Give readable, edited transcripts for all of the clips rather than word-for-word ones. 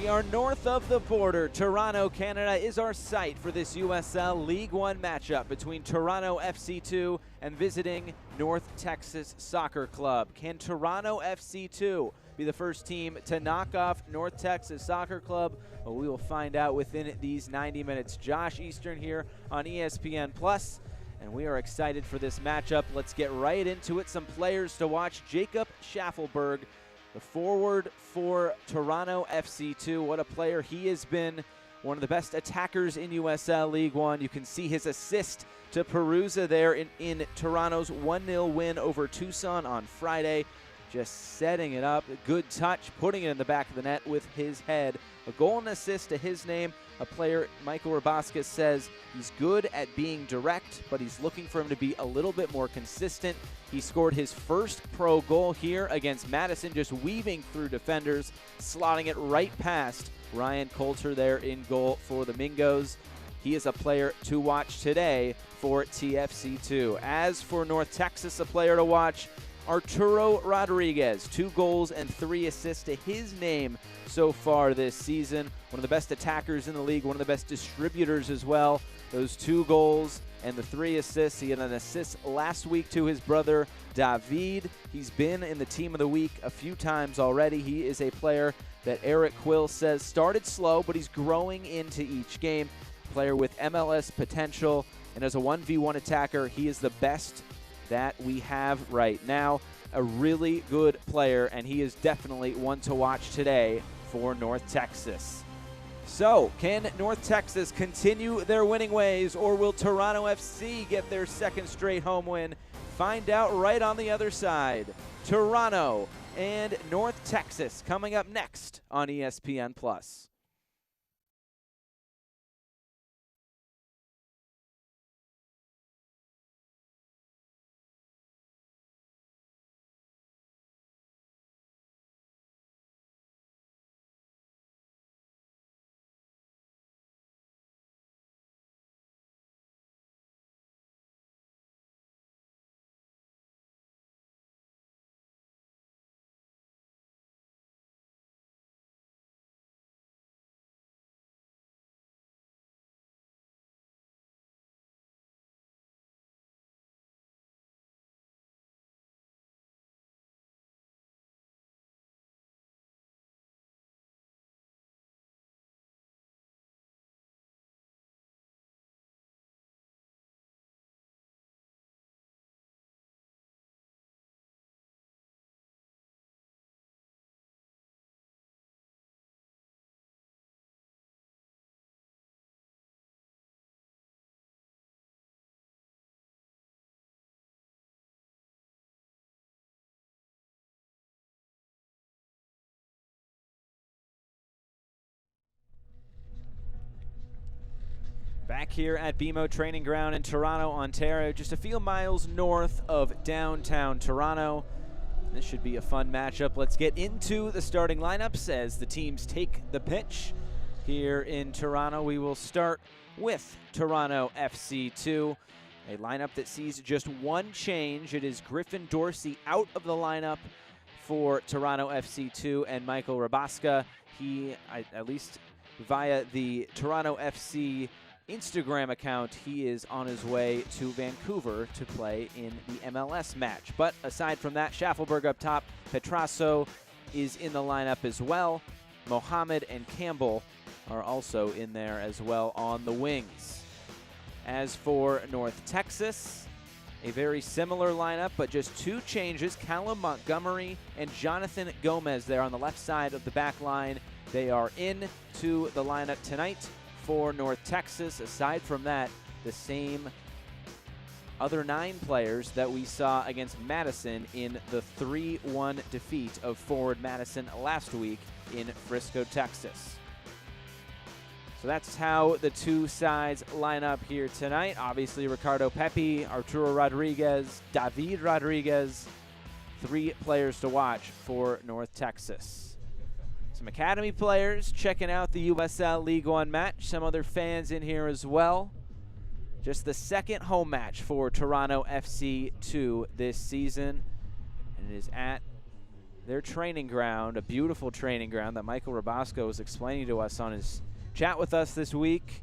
We are north of the border. Toronto, Canada is our site for this USL League One matchup between Toronto FC2 and visiting North Texas Soccer Club. Can Toronto FC2 be the first team to knock off North Texas Soccer Club? Well, we will find out within these 90 minutes. Josh Eastern here on ESPN Plus, and we are excited for this matchup. Let's get right into it. Some players to watch. Jacob Schaffelberg, the forward for Toronto FC2. What a player he has been. One of the best attackers in USL League One. You can see his assist to Perusa there in Toronto's 1-0 win over Tucson on Friday. Just setting it up. A good touch, putting it in the back of the net with his head. A goal and assist to his name. A player, Michael Rabasca, says he's good at being direct, but he's looking for him to be a little bit more consistent. He scored his first pro goal here against Madison, just weaving through defenders, slotting it right past Ryan Coulter there in goal for the Mingos. He is a player to watch today for TFC2. As for North Texas, a player to watch, Arturo Rodriguez, 2 goals and 3 assists to his name so far this season. One of the best attackers in the league, one of the best distributors as well. Those 2 goals and the 3 assists. He had an assist last week to his brother, David. He's been in the team of the week a few times already. He is a player that Eric Quill says started slow, but he's growing into each game. Player with MLS potential, and as a 1v1 attacker, he is the best that we have right now. A really good player, and he is definitely one to watch today for North Texas. So, can North Texas continue their winning ways, or will Toronto FC get their second straight home win? Find out right on the other side. Toronto and North Texas coming up next on ESPN Plus. Back here at BMO Training Ground in Toronto, Ontario, just a few miles north of downtown Toronto. This should be a fun matchup. Let's get into the starting lineups as the teams take the pitch here in Toronto. We will start with Toronto FC2, a lineup that sees just one change. It is Griffin Dorsey out of the lineup for Toronto FC2 and Michael Rabasca. He, at least via the Toronto FC Instagram account, he is on his way to Vancouver to play in the MLS match. But aside from that, Schaffelberg up top, Petrasso is in the lineup as well. Mohammed and Campbell are also in there as well on the wings. As for North Texas, a very similar lineup, but just 2 changes. Callum Montgomery and Jonathan Gomez there on the left side of the back line. They are into the lineup tonight for North Texas. Aside from that, the same other 9 players that we saw against Madison in the 3-1 defeat of Forward Madison last week in Frisco, Texas. So that's how the 2 sides line up here tonight. Obviously, Ricardo Pepi, Arturo Rodriguez, David Rodriguez, 3 players to watch for North Texas. Some academy players checking out the USL League One match. Some other fans in here as well. Just the second home match for Toronto FC2 this season. And it is at their training ground, a beautiful training ground that Michael Rabasco was explaining to us on his chat with us this week.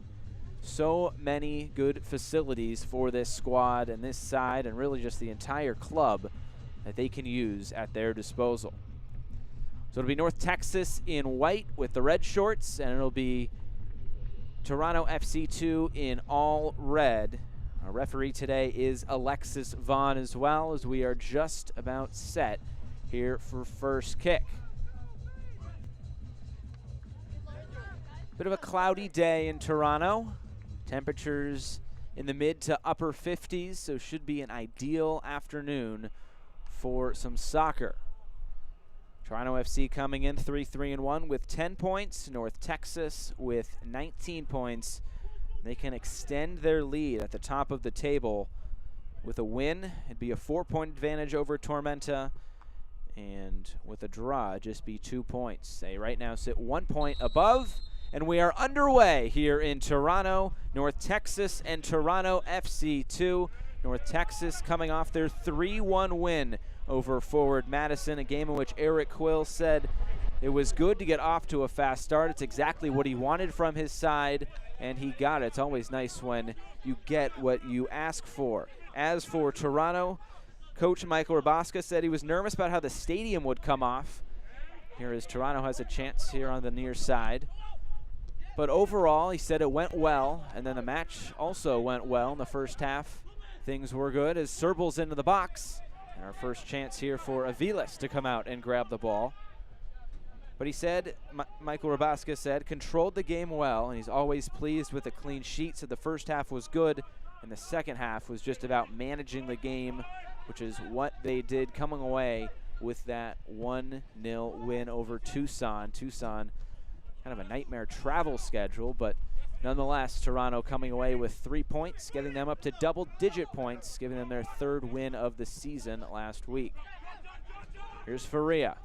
So many good facilities for this squad and this side and really just the entire club that they can use at their disposal. So it'll be North Texas in white with the red shorts, and it'll be Toronto FC2 in all red. Our referee today is Alexis Vaughn as well, as we are just about set here for first kick. Bit of a cloudy day in Toronto. Temperatures in the mid to upper 50s, so should be an ideal afternoon for some soccer. Toronto FC coming in 3-3-1 with 10 points. North Texas with 19 points. They can extend their lead at the top of the table with a win. It'd be a 4-point advantage over Tormenta. And with a draw, just be 2 points. They right now sit 1 point above. And we are underway here in Toronto. North Texas and Toronto FC2. North Texas coming off their 3-1 win over Forward Madison, a game in which Eric Quill said it was good to get off to a fast start. It's exactly what he wanted from his side, and he got it. It's always nice when you get what you ask for. As for Toronto, Coach Michael Rabasco said he was nervous about how the stadium would come off. Here is Toronto has a chance here on the near side. But overall, he said it went well, and then the match also went well in the first half. Things were good as Serble's into the box. And our first chance here for Aviles to come out and grab the ball. But he said, Michael Rabasco said, controlled the game well, and he's always pleased with a clean sheet. So the first half was good, and the second half was just about managing the game, which is what they did, coming away with that 1-0 win over Tucson. Tucson, kind of a nightmare travel schedule, but nonetheless, Toronto coming away with 3 points, getting them up to double-digit points, giving them their third win of the season last week. Here's Faria.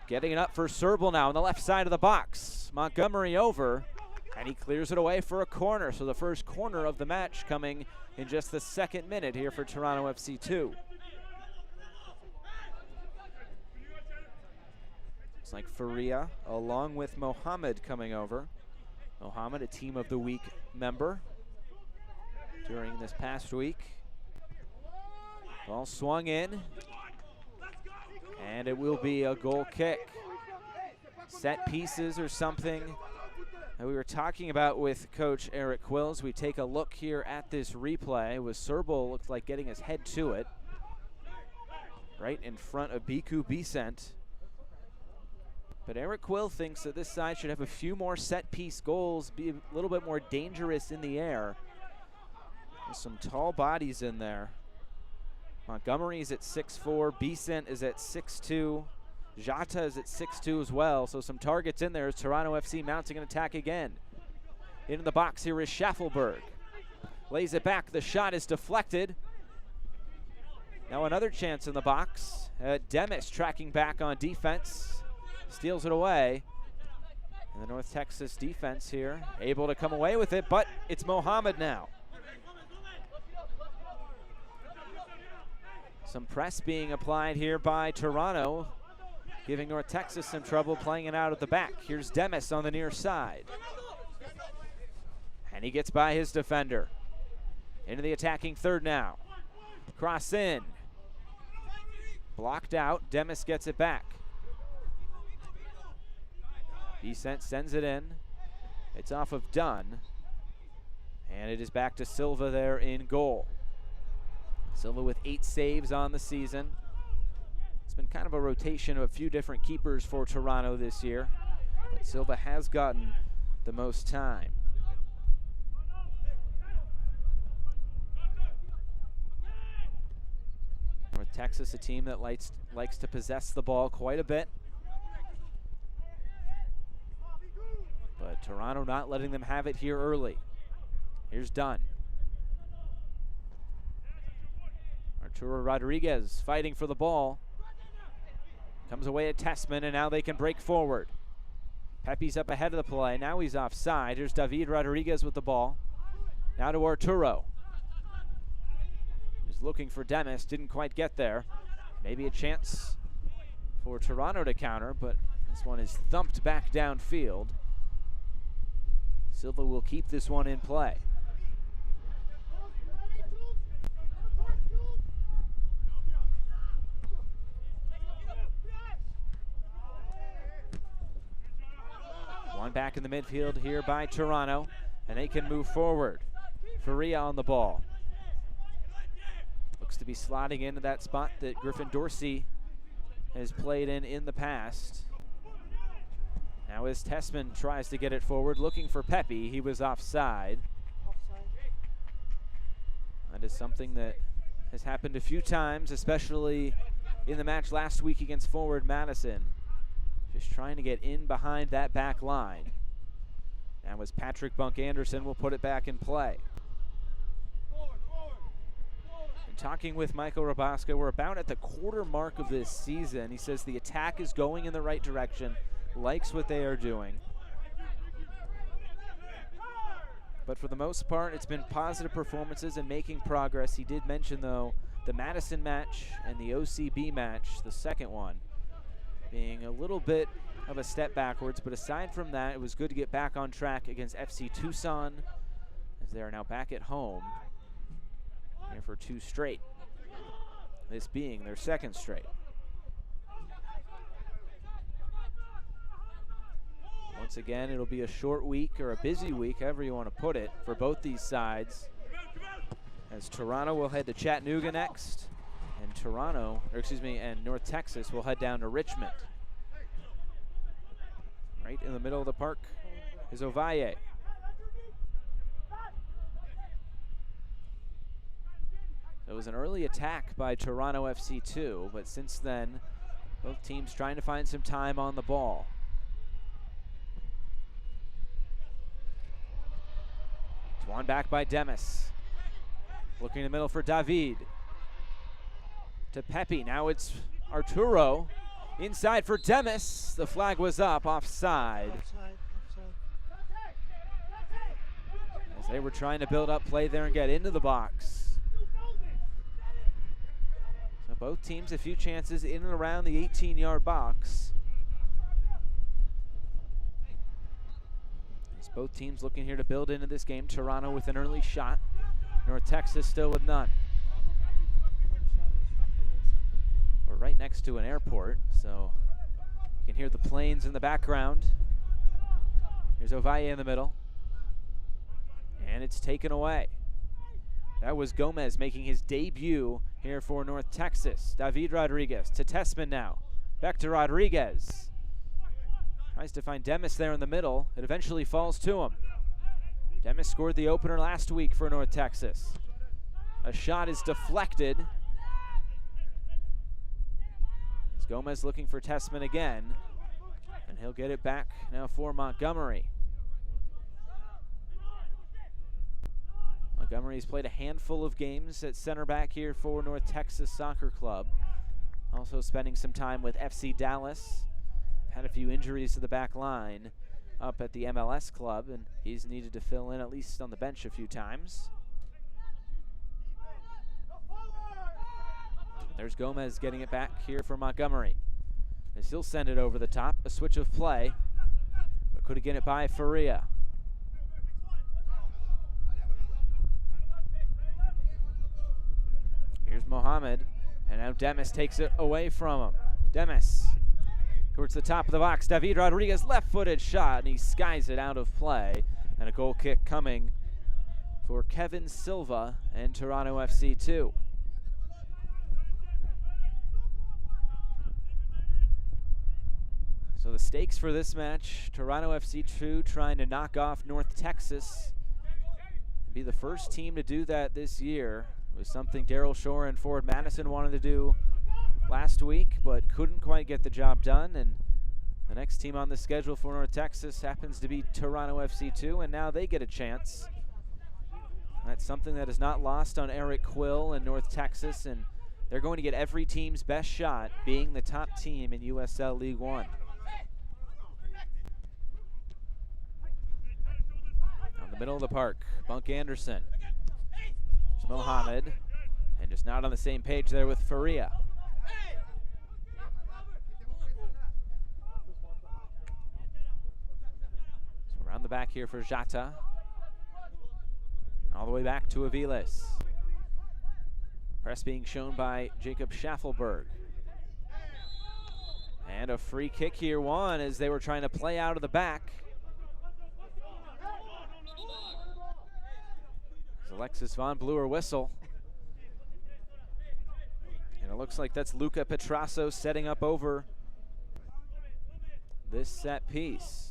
Getting it up for Serble now on the left side of the box. Montgomery over, and he clears it away for a corner. So the first corner of the match coming in just the second minute here for Toronto FC2. Looks like Faria along with Mohammed coming over. Mohammed, a Team of the Week member during this past week. Ball swung in, and it will be a goal kick. Set pieces or something that we were talking about with Coach Eric Quills. We take a look here at this replay with Serbal, looks like getting his head to it. Right in front of Biku Bisent. But Eric Quill thinks that this side should have a few more set-piece goals, be a little bit more dangerous in the air. There's some tall bodies in there. Montgomery's at 6'4", Bisent is at 6'2", Jata is at 6'2" as well, so some targets in there as Toronto FC mounting an attack again. Into the box here is Schaffelberg. Lays it back, the shot is deflected. Now another chance in the box. Demis tracking back on defense. Steals it away. And the North Texas defense here able to come away with it, but it's Mohammed now. Some press being applied here by Toronto, giving North Texas some trouble playing it out at the back. Here's Demis on the near side. And he gets by his defender. Into the attacking third now. Cross in. Blocked out. Demis gets it back. Bisent sends it in. It's off of Dunn. And it is back to Silva there in goal. Silva with 8 saves on the season. It's been kind of a rotation of a few different keepers for Toronto this year, but Silva has gotten the most time. North Texas, a team that likes to possess the ball quite a bit. But Toronto not letting them have it here early. Here's Dunn. Arturo Rodriguez fighting for the ball. Comes away at Tessman, and now they can break forward. Pepe's up ahead of the play. Now he's offside. Here's David Rodriguez with the ball. Now to Arturo. He's looking for Demis. Didn't quite get there. Maybe a chance for Toronto to counter, but this one is thumped back downfield. Silva will keep this one in play. One back in the midfield here by Toronto, and they can move forward. Faria on the ball. Looks to be slotting into that spot that Griffin Dorsey has played in the past. Now as Tessman tries to get it forward, looking for Pepe, he was offside. That is something that has happened a few times, especially in the match last week against Forward Madison. Just trying to get in behind that back line. Now as Patrick Bunk Anderson will put it back in play. And talking with Michael Rabaska, we're about at the quarter mark of this season. He says the attack is going in the right direction, likes what they are doing. But for the most part, it's been positive performances and making progress. He did mention, though, the Madison match and the OCB match, the second one, being a little bit of a step backwards, but aside from that, it was good to get back on track against FC Tucson, as they are now back at home here for 2 straight, this being their 2nd straight. Once again, it'll be a short week or a busy week, however you want to put it, for both these sides, as Toronto will head to Chattanooga next, and North Texas will head down to Richmond. Right in the middle of the park is Ovalle. It was an early attack by Toronto FC2, but since then, both teams trying to find some time on the ball. It's one back by Demis. Looking in the middle for David. To Pepe, now it's Arturo. Inside for Demis. The flag was up, offside. As they were trying to build up play there and get into the box. So both teams a few chances in and around the 18-yard box. As both teams looking here to build into this game. Toronto with an early shot. North Texas still with none. We're right next to an airport, so you can hear the planes in the background. Here's Ovalle in the middle. And it's taken away. That was Gomez making his debut here for North Texas. David Rodriguez to Tessman now. Back to Rodriguez. Tries to find Demis there in the middle. It eventually falls to him. Demis scored the opener last week for North Texas. A shot is deflected. It's Gomez looking for Tessman again, and he'll get it back now for Montgomery. Montgomery's played a handful of games at center back here for North Texas Soccer Club. Also spending some time with FC Dallas. Had a few injuries to the back line up at the MLS club, and he's needed to fill in at least on the bench a few times. There's Gomez getting it back here for Montgomery. As he'll send it over the top, a switch of play, but could get it by Faria. Here's Mohamed, and now Demis takes it away from him. Demis towards the top of the box. David Rodriguez, left-footed shot, and he skies it out of play. And a goal kick coming for Kevin Silva and Toronto FC2. So the stakes for this match, Toronto FC2 trying to knock off North Texas. Be the first team to do that this year. It was something Daryl Shore and Forward Madison wanted to do last week, but couldn't quite get the job done. And the next team on the schedule for North Texas happens to be Toronto FC2, and now they get a chance. That's something that is not lost on Eric Quill and North Texas, and they're going to get every team's best shot, being the top team in USL League One. On the middle of the park, Bunk Anderson. There's Mohamed, and just not on the same page there with Faria. the back here for Jata. All the way back to Aviles. Press being shown by Jacob Schaffelberg. And a free kick here won as they were trying to play out of the back. As Alexis Von Bluer whistle. And it looks like that's Luca Petrasso setting up over this set piece.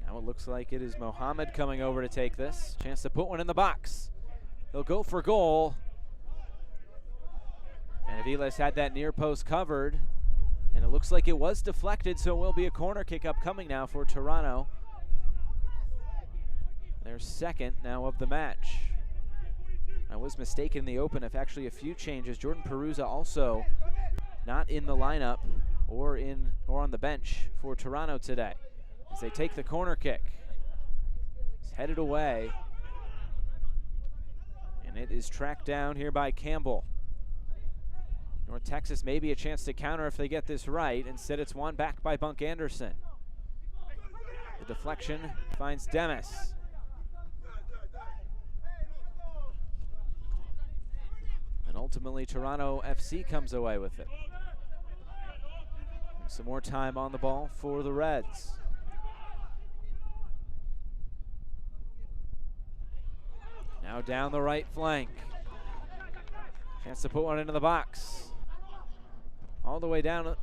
Now it looks like it is Mohammed coming over to take this. Chance to put one in the box. He'll go for goal. And Aviles had that near post covered. And it looks like it was deflected, so it will be a corner kick upcoming now for Toronto. Their second now of the match. I was mistaken in the open of actually a few changes. Jordan Peruzza also not in the lineup or on the bench for Toronto today as they take the corner kick. It's headed away. And it is tracked down here by Campbell. North Texas maybe a chance to counter if they get this right. Instead, it's won back by Bunk Anderson. The deflection finds Demis. And ultimately, Toronto FC comes away with it. Some more time on the ball for the Reds. Now down the right flank. Chance to put one into the box. All the way down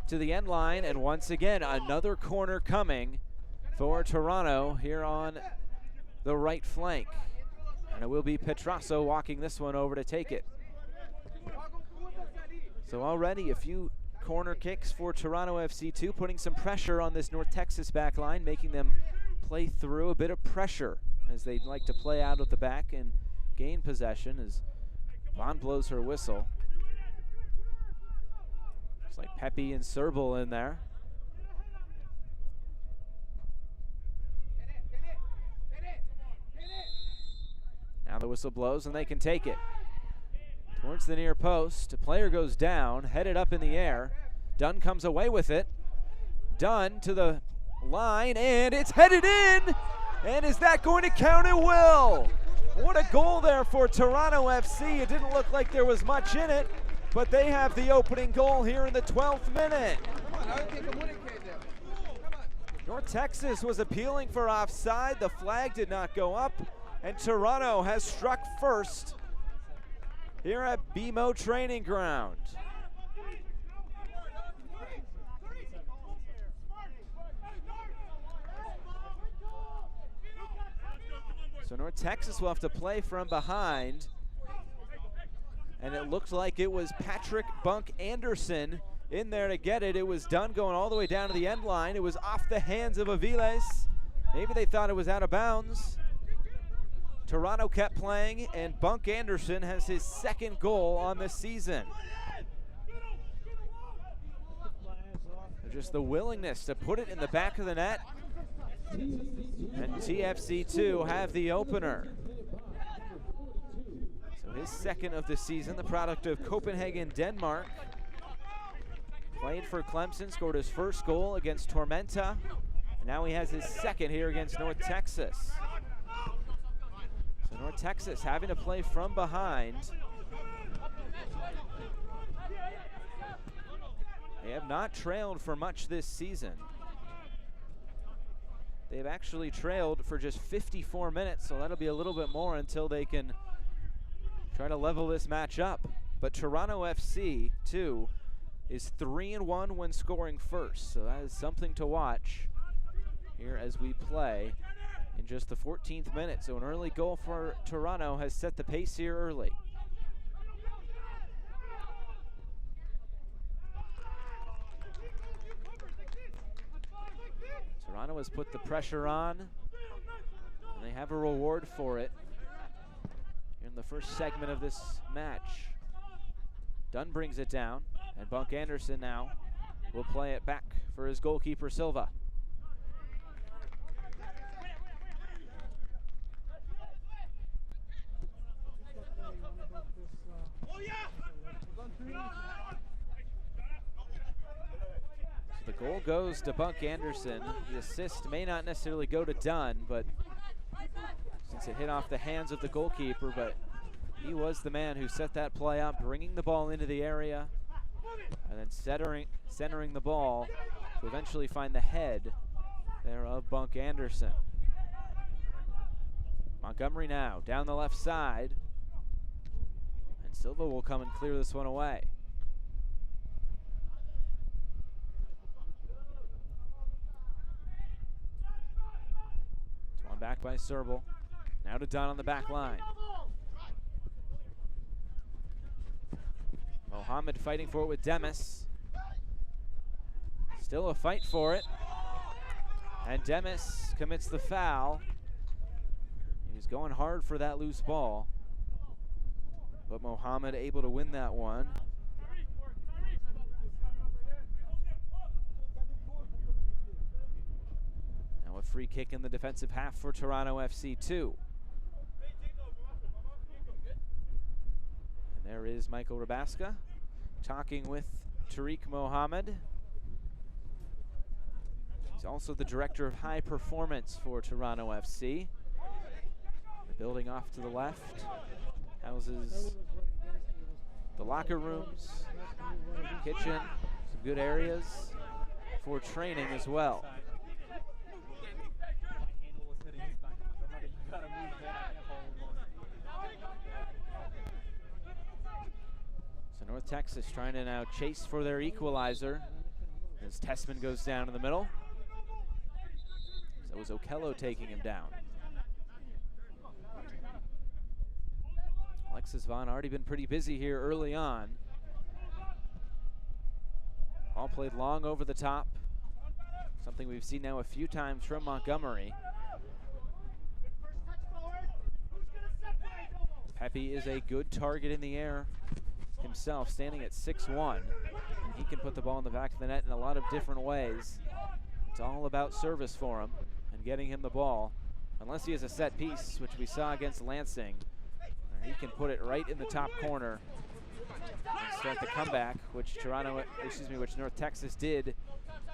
to the end line, and once again, another corner coming for Toronto here on the right flank. And it will be Petrasso walking this one over to take it. So already a few corner kicks for Toronto FC2, putting some pressure on this North Texas back line, making them play through a bit of pressure as they'd like to play out at the back and gain possession as Vaughn blows her whistle. It's like Pepe and Serbal in there. Now the whistle blows and they can take it. Towards the near post, a player goes down, headed up in the air. Dunn comes away with it. Dunn to the line, and it's headed in! And is that going to count? It will! What a goal there for Toronto FC. It didn't look like there was much in it, but they have the opening goal here in the 12th minute. North Texas was appealing for offside. The flag did not go up, and Toronto has struck first here at BMO Training Ground. So North Texas will have to play from behind. And it looked like it was Patrick Bunk Anderson in there to get it. It was done going all the way down to the end line. It was off the hands of Aviles. Maybe they thought it was out of bounds. Toronto kept playing, and Bunk Anderson has his second goal on the season. Just the willingness to put it in the back of the net. And TFC2 have the opener. So his second of the season, the product of Copenhagen, Denmark. Played for Clemson, scored his first goal against Tormenta. And now he has his second here against North Texas. So North Texas having to play from behind. They have not trailed for much this season. They've actually trailed for just 54 minutes, so that'll be a little bit more until they can try to level this match up. But Toronto FC, too, is 3-1 when scoring first, so that is something to watch here as we play in just the 14th minute. So an early goal for Toronto has set the pace here early. Toronto has put the pressure on, and they have a reward for it in the first segment of this match. Dunn brings it down, and Bunk Anderson now will play it back for his goalkeeper, Silva. goal goes to Bunk Anderson. The assist may not necessarily go to Dunn, but since it hit off the hands of the goalkeeper, but he was the man who set that play up, bringing the ball into the area and then centering the ball to eventually find the head there of Bunk Anderson. Montgomery now down the left side, and Silva will come and clear this one away. It's one back by Serbal. Now to Dunn on the back line. Mohamed fighting for it with Demis. Still a fight for it. And Demis commits the foul. He was going hard for that loose ball, but Mohamed able to win that one. Now a free kick in the defensive half for Toronto FC 2. And there is Michael Rabaska talking with Tariq Mohamed. He's also the director of high performance for Toronto FC. The building off to the left houses the locker rooms, kitchen, some good areas for training as well. So North Texas trying to now chase for their equalizer as Tessman goes down in the middle. So it was Okello taking him down. Alexis Vaughn already been pretty busy here early on. All played long over the top. Something we've seen now a few times from Montgomery. Pepe is a good target in the air himself, standing at 6'1". He can put the ball in the back of the net in a lot of different ways. It's all about service for him and getting him the ball. Unless he has a set piece, which we saw against Lansing, he can put it right in the top corner and start the comeback, which North Texas did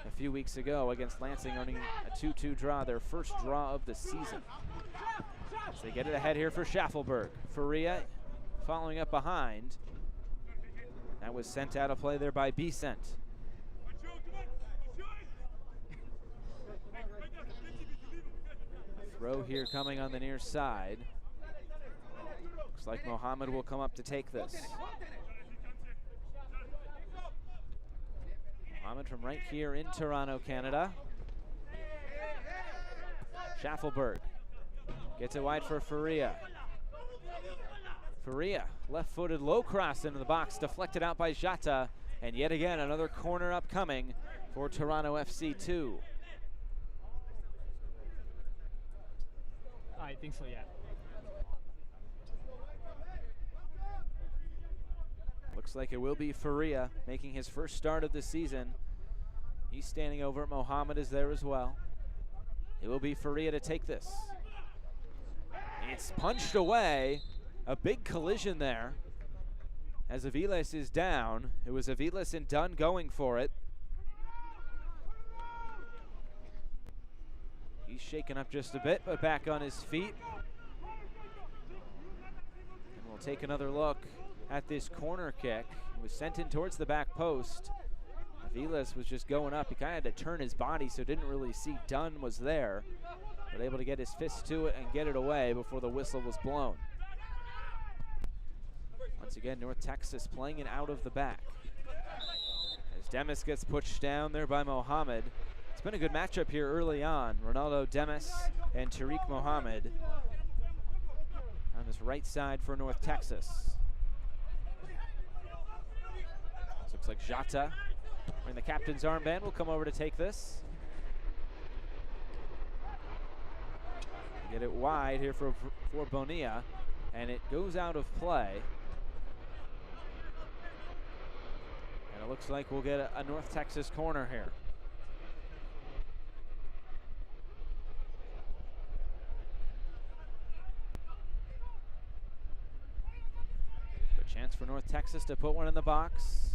a few weeks ago against Lansing, earning a 2-2 draw, their first draw of the season. So they get it ahead here for Schaffelberg. Faria following up behind. That was sent out of play there by Becent. Throw here coming on the near side. Looks like Mohamed will come up to take this. Mohamed from right here in Toronto, Canada. Schaffelberg gets it wide for Faria. Faria, left-footed low cross into the box, deflected out by Jata, and yet again another corner upcoming for Toronto FC 2. I think so, yeah. Looks like it will be Faria making his first start of the season. He's standing over. Mohamed is there as well. It will be Faria to take this. It's punched away. A big collision there as Aviles is down. It was Aviles and Dunn going for it. He's shaken up just a bit, but back on his feet. And we'll take another look at this corner kick. It was sent in towards the back post. Aviles was just going up. He kind of had to turn his body, so didn't really see Dunn was there, but able to get his fist to it and get it away before the whistle was blown. Once again, North Texas playing it out of the back. As Demis gets pushed down there by Mohamed. It's been a good matchup here early on. Ronaldo Demis and Tariq Mohamed on this right side for North Texas. This looks like Jata wearing the captain's armband will come over to take this. Get it wide here for Bonilla, and it goes out of play. And it looks like we'll get a North Texas corner here. A chance for North Texas to put one in the box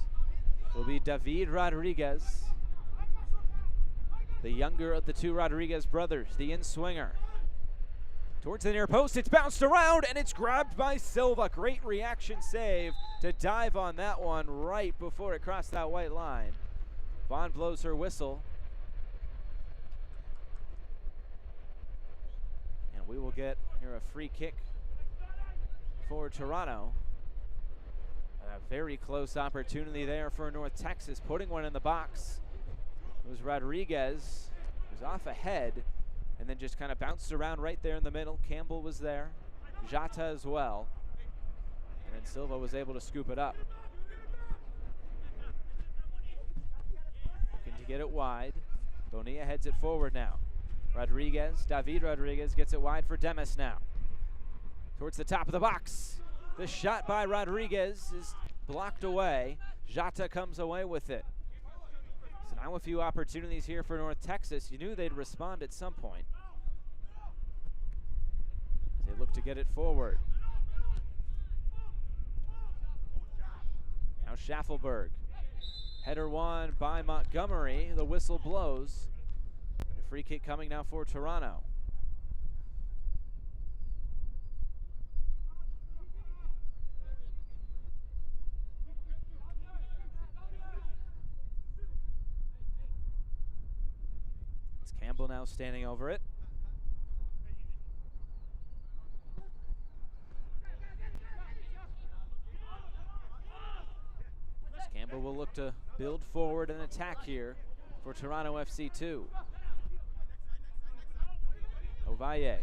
will be David Rodriguez. the younger of the two Rodriguez brothers, the in-swinger. Towards the near post, it's bounced around, and it's grabbed by Silva. Great reaction save to dive on that one right before it crossed that white line. Vaughn blows her whistle. And we will get here a free kick for Toronto. A very close opportunity there for North Texas, putting one in the box. It was Rodriguez, who was off ahead, and then just kind of bounced around right there in the middle. Campbell was there, Jata as well, and then Silva was able to scoop it up. Looking to get it wide. Bonilla heads it forward now. David Rodriguez gets it wide for Demis now. Towards the top of the box. The shot by Rodriguez is blocked away. Jata comes away with it. So now a few opportunities here for North Texas. You knew they'd respond at some point. As they look to get it forward. Now Schaffelberg. Header won by Montgomery. The whistle blows. A free kick coming now for Toronto. Campbell now standing over it. As Campbell will look to build forward and attack here for Toronto FC2. Ovalle.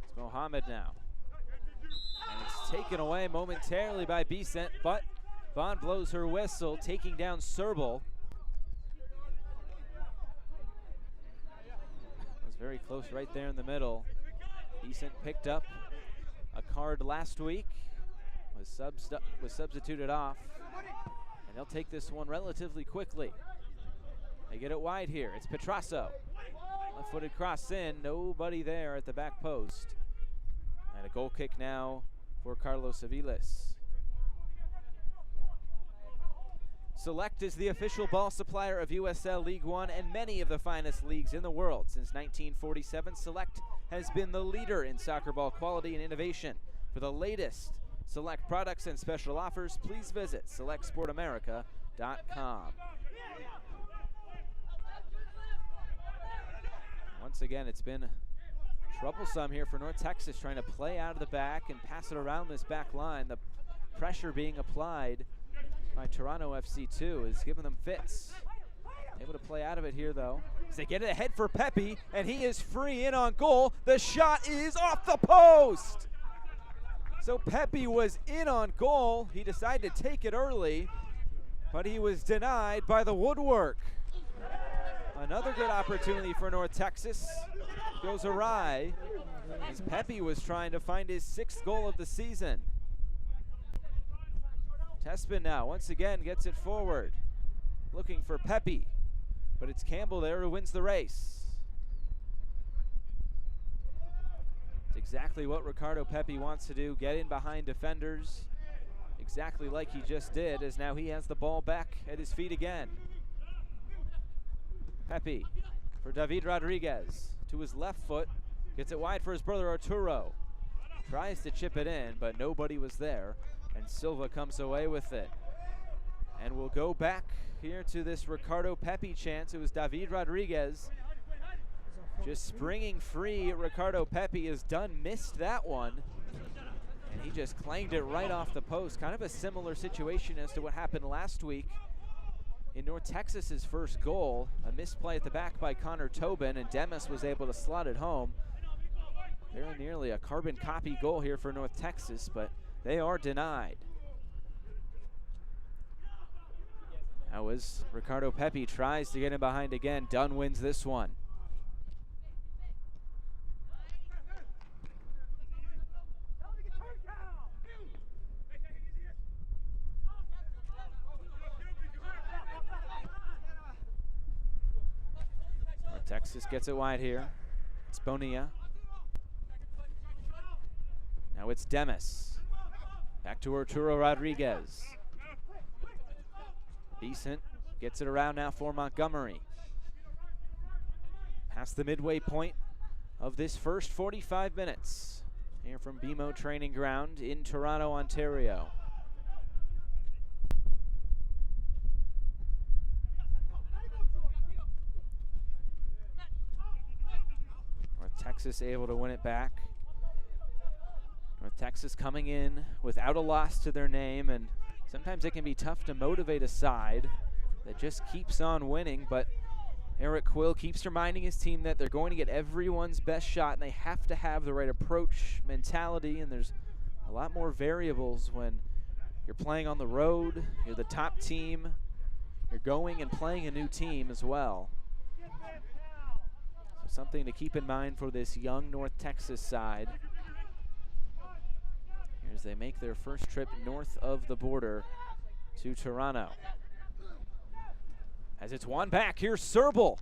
It's Mohamed now. And it's taken away momentarily by Becent, but Vaughn blows her whistle, taking down Serbal. Very close right there in the middle. Becent picked up a card last week, was substituted off, and they'll take this one relatively quickly. They get it wide here. It's Petrasso. Left-footed cross in, nobody there at the back post. And a goal kick now for Carlos Aviles. Select is the official ball supplier of USL League One and many of the finest leagues in the world. Since 1947, Select has been the leader in soccer ball quality and innovation. For the latest Select products and special offers, please visit selectsportamerica.com. Once again, it's been troublesome here for North Texas, trying to play out of the back and pass it around this back line. The pressure being applied by Toronto FC2 is giving them fits. Able to play out of it here though. As they get it ahead for Pepe, and he is free in on goal. The shot is off the post. So Pepe was in on goal. He decided to take it early, but he was denied by the woodwork. Another good opportunity for North Texas goes awry as Pepe was trying to find his 6th goal of the season. Tespin now once again gets it forward, looking for Pepe, but it's Campbell there who wins the race. It's exactly what Ricardo Pepi wants to do, get in behind defenders, exactly like he just did, as now he has the ball back at his feet again. Pepe for David Rodriguez, to his left foot, gets it wide for his brother Arturo. Tries to chip it in, but nobody was there. And Silva comes away with it. And we'll go back here to this Ricardo Pepi chance. It was David Rodriguez just springing free. Ricardo Pepi is done, missed that one. And he just clanged it right off the post. Kind of a similar situation as to what happened last week in North Texas's first goal. A misplay at the back by Connor Tobin, and Demis was able to slot it home. Very nearly a carbon copy goal here for North Texas, but they are denied. Now as Ricardo Pepi tries to get in behind again, Dunn wins this one. North Texas gets it wide here. It's Bonilla. Now it's Demis. Back to Arturo Rodriguez. Becent gets it around now for Montgomery. Past the midway point of this first 45 minutes here from BMO Training Ground in Toronto, Ontario. North Texas able to win it back. North Texas coming in without a loss to their name, and sometimes it can be tough to motivate a side that just keeps on winning, but Eric Quill keeps reminding his team that they're going to get everyone's best shot, and they have to have the right approach, mentality, and there's a lot more variables when you're playing on the road, you're the top team, you're going and playing a new team as well. So something to keep in mind for this young North Texas side as they make their first trip north of the border to Toronto. As it's won back, here's Serbal.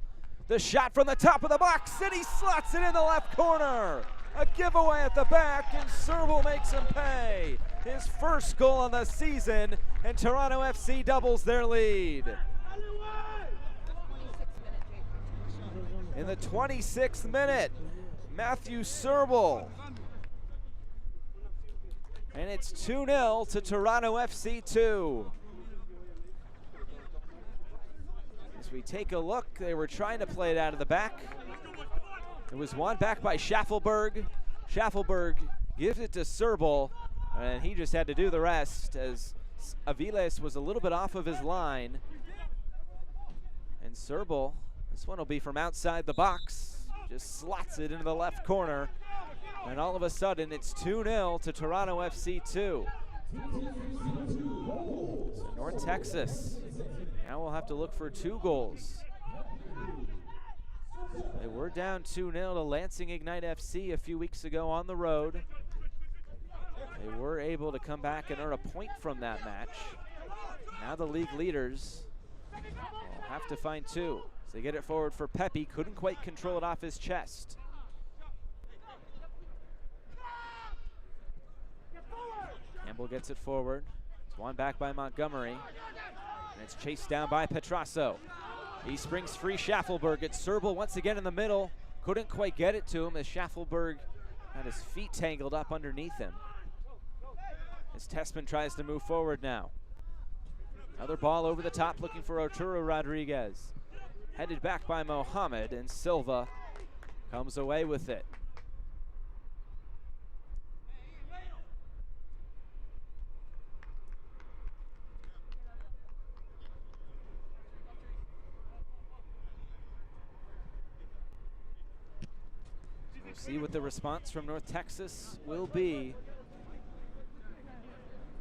The shot from the top of the box, and he slots it in the left corner. A giveaway at the back, and Serbal makes him pay. His first goal on the season, and Toronto FC doubles their lead. In the 26th minute, Matthew Serbal. And it's 2-0 to Toronto FC 2. As we take a look, they were trying to play it out of the back. It was won back by Schaffelberg. Schaffelberg gives it to Serbal, and he just had to do the rest as Aviles was a little bit off of his line. And Serbal, this one will be from outside the box, just slots it into the left corner. And all of a sudden, it's 2-0 to Toronto FC 2. So North Texas now we'll have to look for 2 goals. They were down 2-0 to Lansing Ignite FC a few weeks ago on the road. They were able to come back and earn a point from that match. Now the league leaders will have to find 2. So they get it forward for Pepe. Couldn't quite control it off his chest. Campbell gets it forward. It's won back by Montgomery. And it's chased down by Petrasso. He springs free Schaffelberg. It's Serbal once again in the middle. Couldn't quite get it to him as Schaffelberg had his feet tangled up underneath him. As Tessman tries to move forward now. Another ball over the top looking for Arturo Rodriguez. Headed back by Mohammed, and Silva comes away with it. See what the response from North Texas will be.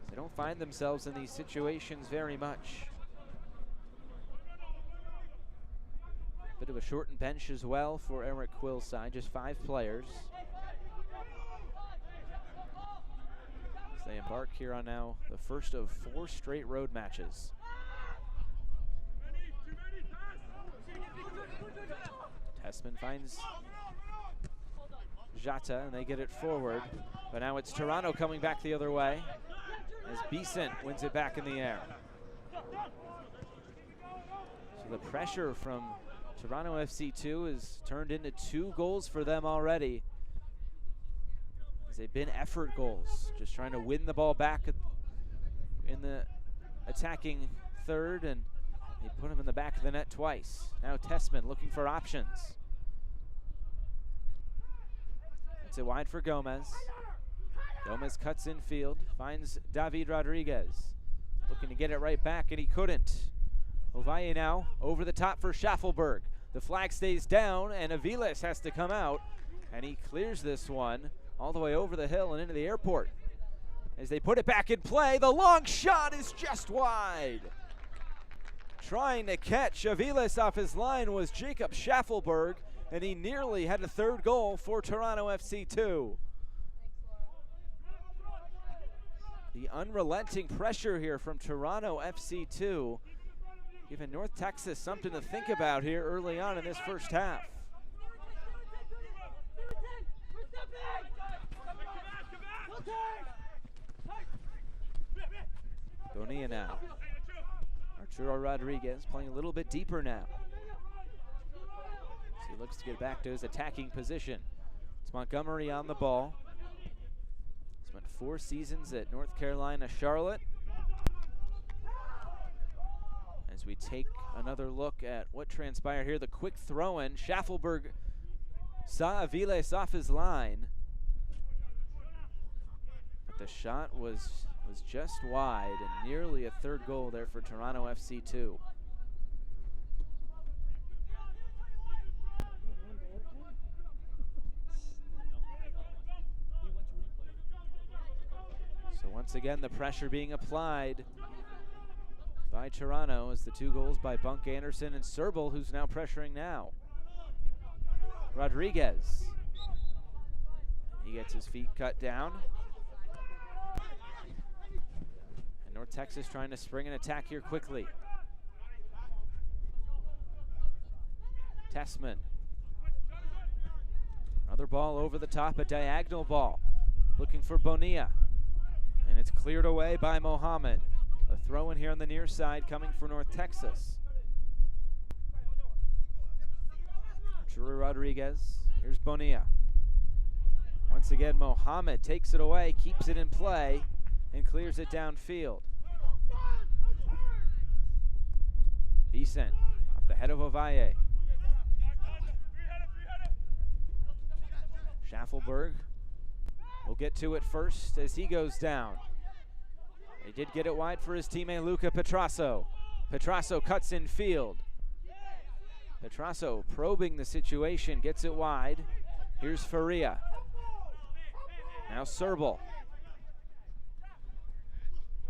They don't find themselves in these situations very much. Bit of a shortened bench as well for Eric Quill's side, just 5 players. As they embark here on now the first of 4 straight road matches. Tessman finds Jata, and they get it forward. But now it's Toronto coming back the other way as Beeson wins it back in the air. So the pressure from Toronto FC2 has turned into 2 goals for them already. As they've been effort goals, just trying to win the ball back in the attacking third, and they put him in the back of the net twice. Now Tessman looking for options. It's it wide for Gomez. Gomez cuts infield, finds David Rodriguez. Looking to get it right back, and he couldn't. Ovalle now over the top for Schaffelberg. The flag stays down, and Aviles has to come out, and he clears this one all the way over the hill and into the airport. As they put it back in play, the long shot is just wide. Trying to catch Aviles off his line was Jacob Schaffelberg, and he nearly had a 3rd goal for Toronto FC2. The unrelenting pressure here from Toronto FC2, giving North Texas something to think about here early on in this first half. Bonilla now. Arturo Rodriguez playing a little bit deeper now. he looks to get back to his attacking position. It's Montgomery on the ball. Spent 4 seasons at North Carolina Charlotte. As we take another look at what transpired here, the quick throw-in. Schaffelberg saw Aviles off his line, but the shot was just wide, and nearly a 3rd goal there for Toronto FC2. So once again, the pressure being applied by Toronto as the 2 goals by Bunk Anderson and Serbal, who's now pressuring now. Rodriguez. He gets his feet cut down. And North Texas trying to spring an attack here quickly. Tessman. Another ball over the top, a diagonal ball. Looking for Bonilla. And it's cleared away by Mohammed. A throw in here on the near side coming for North Texas. Drew Rodriguez. Here's Bonilla. Once again, Mohammed takes it away, keeps it in play, and clears it downfield. Decent off the head of Ovalle. Schaffelberg will get to it first as he goes down. He did get it wide for his teammate Luca Petrasso. Petrasso cuts in field. Petrasso probing the situation, gets it wide. Here's Faria. Now Serbal.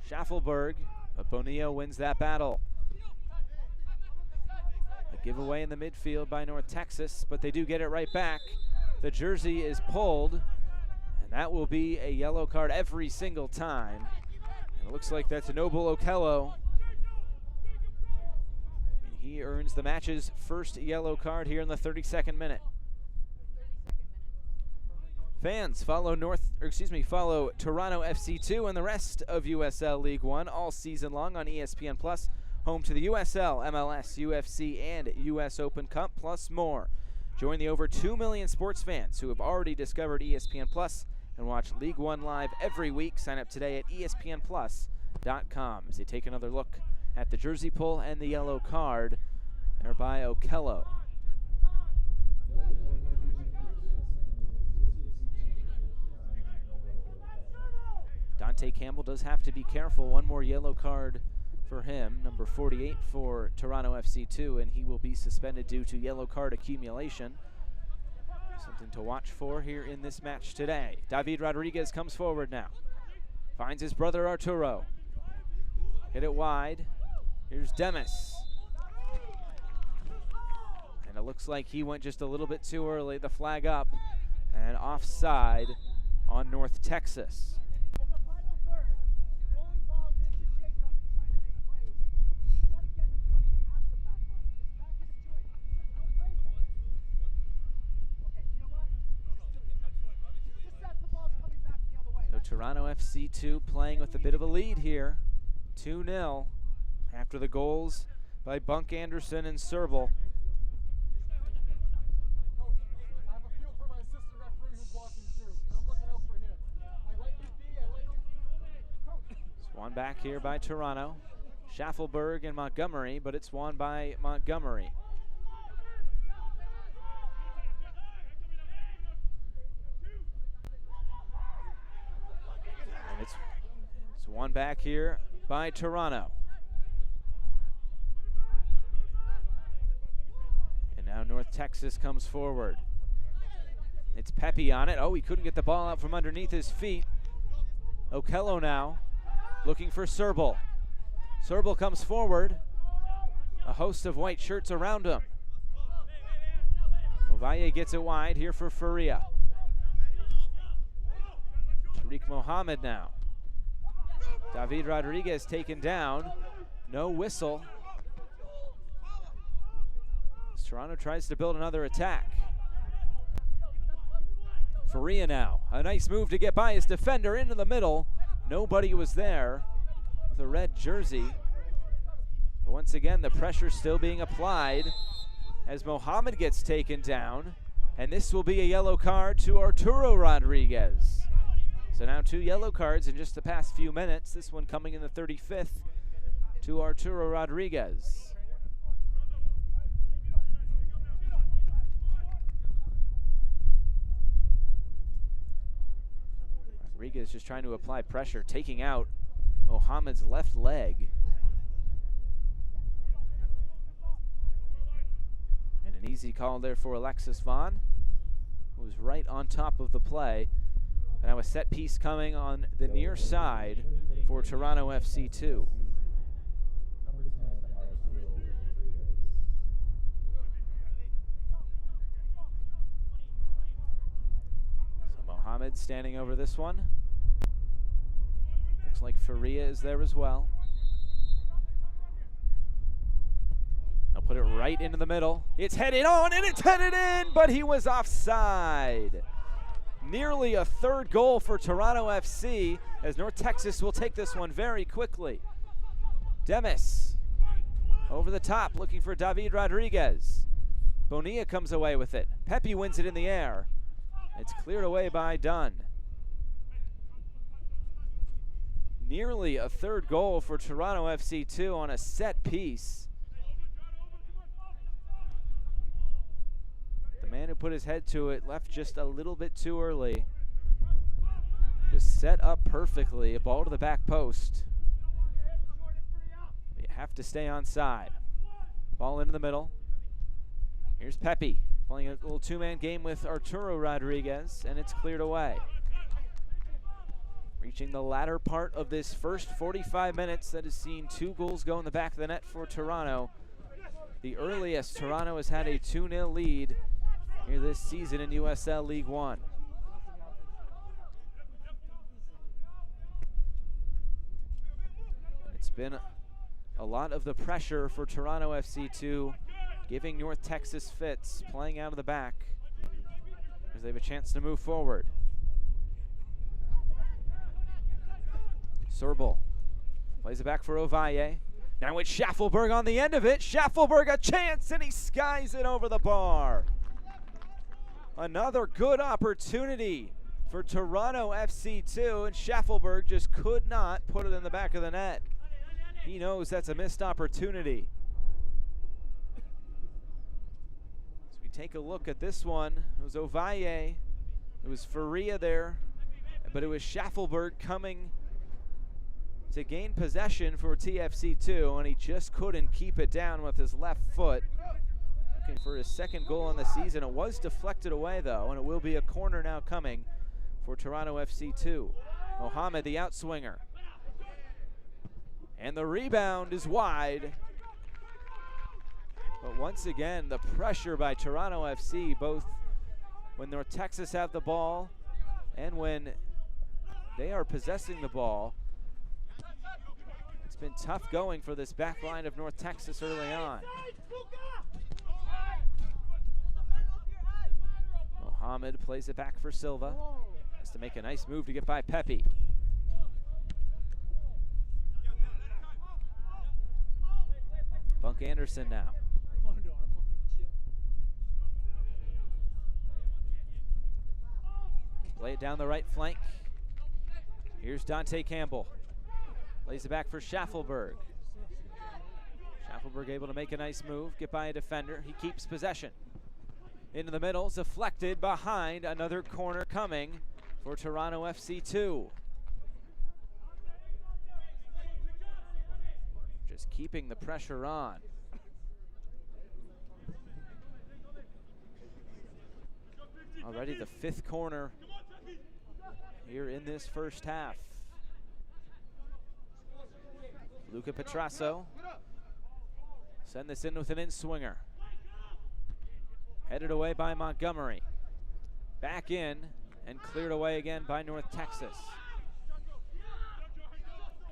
Schaffelberg, but Bonilla wins that battle. A giveaway in the midfield by North Texas, but they do get it right back. The jersey is pulled, and that will be a yellow card every single time. It looks like that's Noble Okello. And he earns the match's first yellow card here in the 32nd minute. Fans, follow follow Toronto FC2 and the rest of USL League One all season long on ESPN Plus, home to the USL, MLS, UFC, and US Open Cup, plus more. Join the over 2 million sports fans who have already discovered ESPN Plus and watch League One live every week. Sign up today at ESPNplus.com as they take another look at the jersey pull and the yellow card. There by Okello. Dante Campbell does have to be careful. One more yellow card for him, number 48 for Toronto FC2, and he will be suspended due to yellow card accumulation. Something to watch for here in this match today. David Rodriguez comes forward now. Finds his brother Arturo. Hit it wide. Here's Demis. And it looks like he went just a little bit too early. The flag up and offside on North Texas. Toronto FC2 playing with a bit of a lead here. 2-0 after the goals by Bunk Anderson and Serbal. It's won back here by Toronto. Schaffelberg and Montgomery, but it's won by Montgomery. It's won back here by Toronto. And now North Texas comes forward. It's Pepe on it. Oh, he couldn't get the ball out from underneath his feet. Okello now looking for Serbal. Serbal comes forward. A host of white shirts around him. Ovalle gets it wide here for Faria. Tariq Mohammed now. David Rodriguez taken down. No whistle. As Toronto tries to build another attack. Faria now. A nice move to get by his defender into the middle. Nobody was there with a red jersey. But once again, the pressure still being applied as Mohamed gets taken down, and this will be a yellow card to Arturo Rodriguez. So now 2 yellow cards in just the past few minutes, this one coming in the 35th to Arturo Rodriguez. Rodriguez just trying to apply pressure, taking out Mohamed's left leg. And an easy call there for Alexis Vaughn, who was right on top of the play. And now a set piece coming on the near side for Toronto FC 2. Mohamed standing over this one. Looks like Faria is there as well. They'll put it right into the middle. It's headed on and it's headed in, but he was offside. Nearly a 3rd goal for Toronto FC, as North Texas will take this one very quickly. Demis over the top looking for David Rodriguez. Bonilla comes away with it. Pepe wins it in the air. It's cleared away by Dunn. Nearly a 3rd goal for Toronto FC 2 on a set piece. The man who put his head to it left just a little bit too early. Just set up perfectly, a ball to the back post. You have to stay on side. Ball into the middle. Here's Pepe. Playing a little 2-man game with Arturo Rodriguez, and it's cleared away. Reaching the latter part of this first 45 minutes that has seen 2 goals go in the back of the net for Toronto. The earliest Toronto has had a 2-0 lead here this season in USL League One. And it's been a lot of the pressure for Toronto FC 2, giving North Texas fits, playing out of the back as they have a chance to move forward. Serbal plays it back for Ovalle. Now it's Schaffelberg on the end of it. Schaffelberg a chance, and he skies it over the bar. Another good opportunity for Toronto FC 2, and Schaffelberg just could not put it in the back of the net. He knows that's a missed opportunity. Take a look at this one. It was Ovalle, it was Faria there, but it was Schaffelberg coming to gain possession for TFC2, and he just couldn't keep it down with his left foot. Looking for his 2nd goal on the season. It was deflected away though, and it will be a corner now coming for Toronto FC 2. Mohamed, the outswinger. And the rebound is wide. But once again, the pressure by Toronto FC, both when North Texas have the ball and when they are possessing the ball. It's been tough going for this back line of North Texas early on. Mohamed plays it back for Silva. Has to make a nice move to get by Pepe. Bunk Anderson now. Play it down the right flank. Here's Dante Campbell. Lays it back for Schaffelberg. Schaffelberg able to make a nice move, get by a defender. He keeps possession. Into the middle, deflected behind. Another corner coming for Toronto FC 2. Just keeping the pressure on. Already the 5th corner here in this first half. Luca Petrasso. Send this in with an in-swinger. Headed away by Montgomery. Back in and cleared away again by North Texas.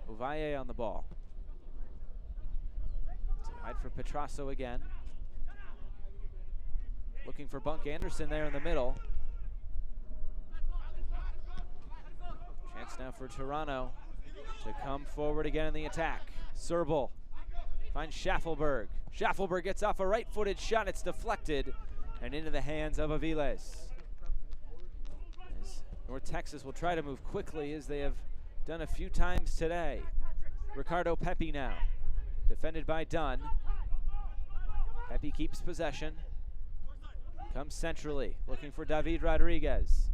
Ovalle on the ball. Wide for Petrasso again. Looking for Bunk Anderson there in the middle. Chance now for Toronto to come forward again in the attack. Serbal finds Schaffelberg. Schaffelberg gets off a right-footed shot. It's deflected and into the hands of Aviles. As North Texas will try to move quickly, as they have done a few times today. Ricardo Pepi now, defended by Dunn. Pepi keeps possession. Comes centrally, looking for David Rodriguez.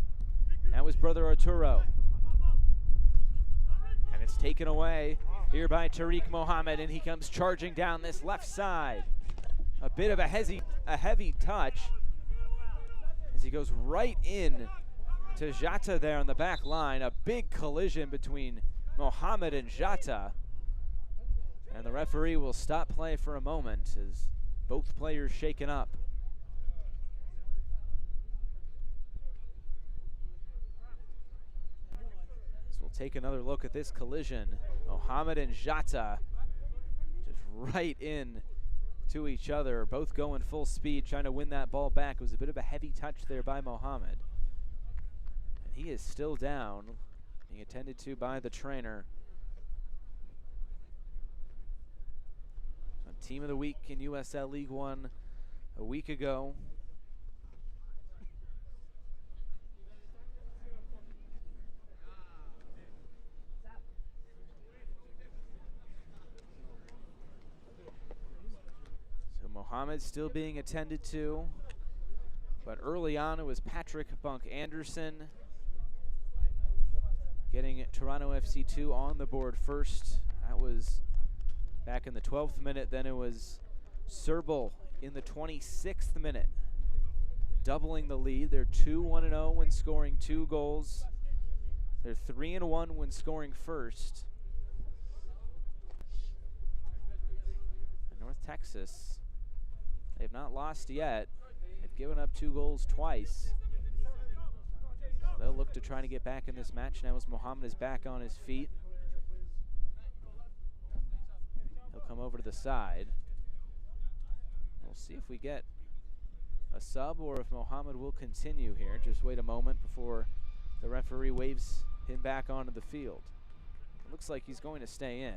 Now his brother Arturo. And it's taken away here by Tariq Mohammed, and he comes charging down this left side. A bit of a heavy touch as he goes right in to Jata there on the back line. A big collision between Mohammed and Jata. And the referee will stop play for a moment as both players shaken up. So we'll take another look at this collision. Mohammed and Jata just right in to each other, both going full speed, trying to win that ball back. It was a bit of a heavy touch there by Mohammed. And he is still down, being attended to by the trainer. Team of the week in USL League One a week ago. So Mohammed still being attended to, but early on it was Patrick Bunk Anderson getting Toronto FC2 on the board first. That was back in the 12th minute. Then it was Serbal in the 26th minute, doubling the lead. They're 2-1-0 when scoring 2 goals. They're 3-1 when scoring first. And North Texas, they've not lost yet. They've given up 2 goals twice. So they'll look to try to get back in this match now as Mohammed is back on his feet. He'll come over to the side. We'll see if we get a sub or if Mohammed will continue here. Just wait a moment before the referee waves him back onto the field. It looks like he's going to stay in.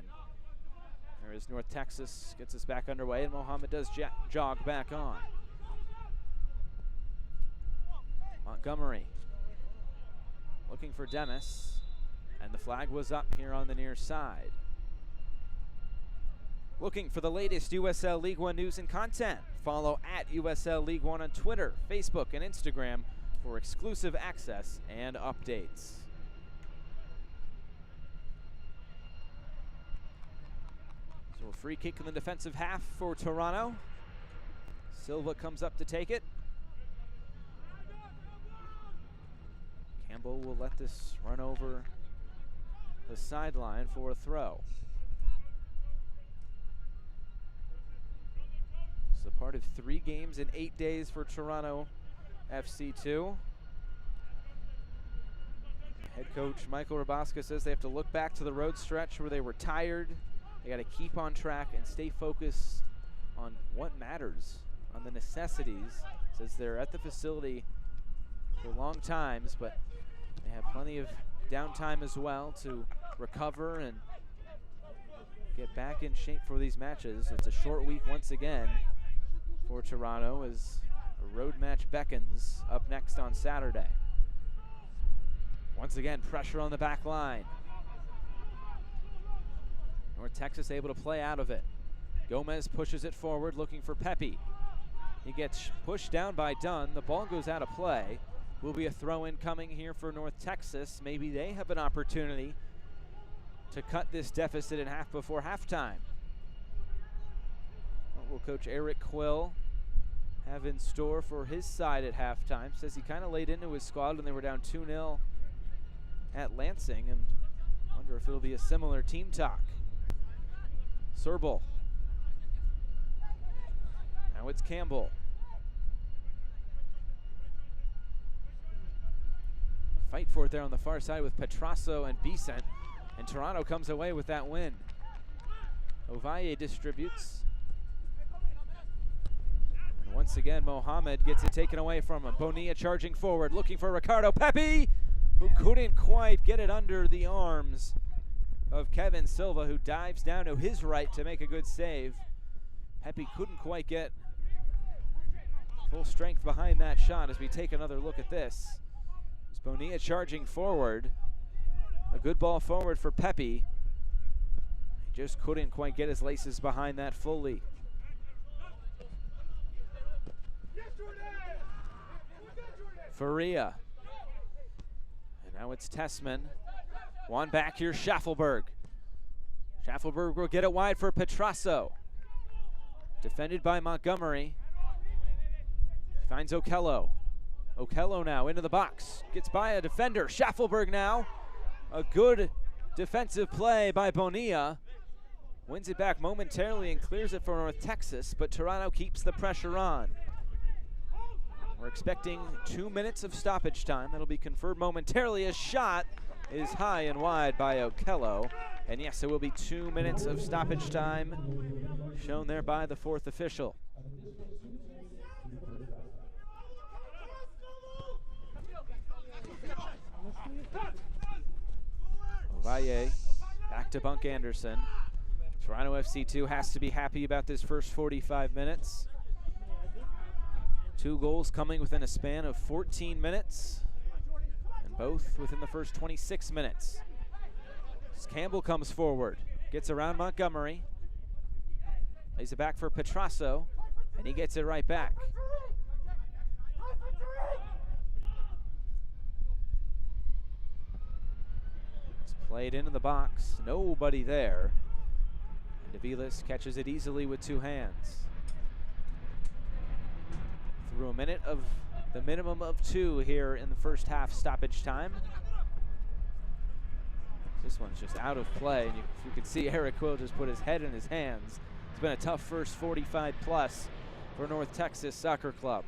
There is North Texas, gets us back underway, and Mohammed does jog back on. Montgomery looking for Demis, and the flag was up here on the near side. Looking for the latest USL League One news and content? Follow at USL League One on Twitter, Facebook, and Instagram for exclusive access and updates. So a free kick in the defensive half for Toronto. Silva comes up to take it. Campbell will let this run over the sideline for a throw. So part of 3 games in 8 days for Toronto FC2. Head coach Michael Rabaska says they have to look back to the road stretch where they were tired. They got to keep on track and stay focused on what matters, on the necessities. Says they're at the facility for long times, but they have plenty of downtime as well to recover and get back in shape for these matches. It's a short week once again for Toronto as a road match beckons up next on Saturday. Once again, pressure on the back line. North Texas able to play out of it. Gomez pushes it forward, looking for Pepi. He gets pushed down by Dunn. The ball goes out of play. Will be a throw-in coming here for North Texas. Maybe they have an opportunity to cut this deficit in half before halftime. What will Coach Eric Quill have in store for his side at halftime? Says he kind of laid into his squad when they were down 2-0 at Lansing, and wonder if it'll be a similar team talk. Serbal. Now it's Campbell. A fight for it there on the far side with Petrasso and Becent, and Toronto comes away with that win. Ovalle distributes. And once again, Mohammed gets it taken away from him. Bonilla charging forward, looking for Ricardo Pepi, who couldn't quite get it under the arms of Kevin Silva, who dives down to his right to make a good save. Pepe couldn't quite get full strength behind that shot as we take another look at this. It's Bonilla charging forward. A good ball forward for Pepe. He just couldn't quite get his laces behind that fully. Faria. And now it's Tessman. One back here, Schaffelberg. Schaffelberg will get it wide for Petrasso. Defended by Montgomery. Finds Okello. Okello now into the box. Gets by a defender. Schaffelberg now. A good defensive play by Bonilla. Wins it back momentarily and clears it for North Texas, but Toronto keeps the pressure on. We're expecting 2 minutes of stoppage time. That'll be conferred momentarily. A shot is high and wide by Okello. And yes, it will be 2 minutes of stoppage time, shown there by the fourth official. Ovalle back to Bunk Anderson. Toronto FC2 has to be happy about this first 45 minutes. 2 goals coming within a span of 14 minutes, and both within the first 26 minutes. As Campbell comes forward, gets around Montgomery, lays it back for Petrasso, and he gets it right back. It's played into the box, nobody there. And Davilas catches it easily with 2 hands. Through a minute of the minimum of 2 here in the first half stoppage time. This one's just out of play, and you can see Eric Quill just put his head in his hands. It's been a tough first 45 plus for North Texas Soccer Club.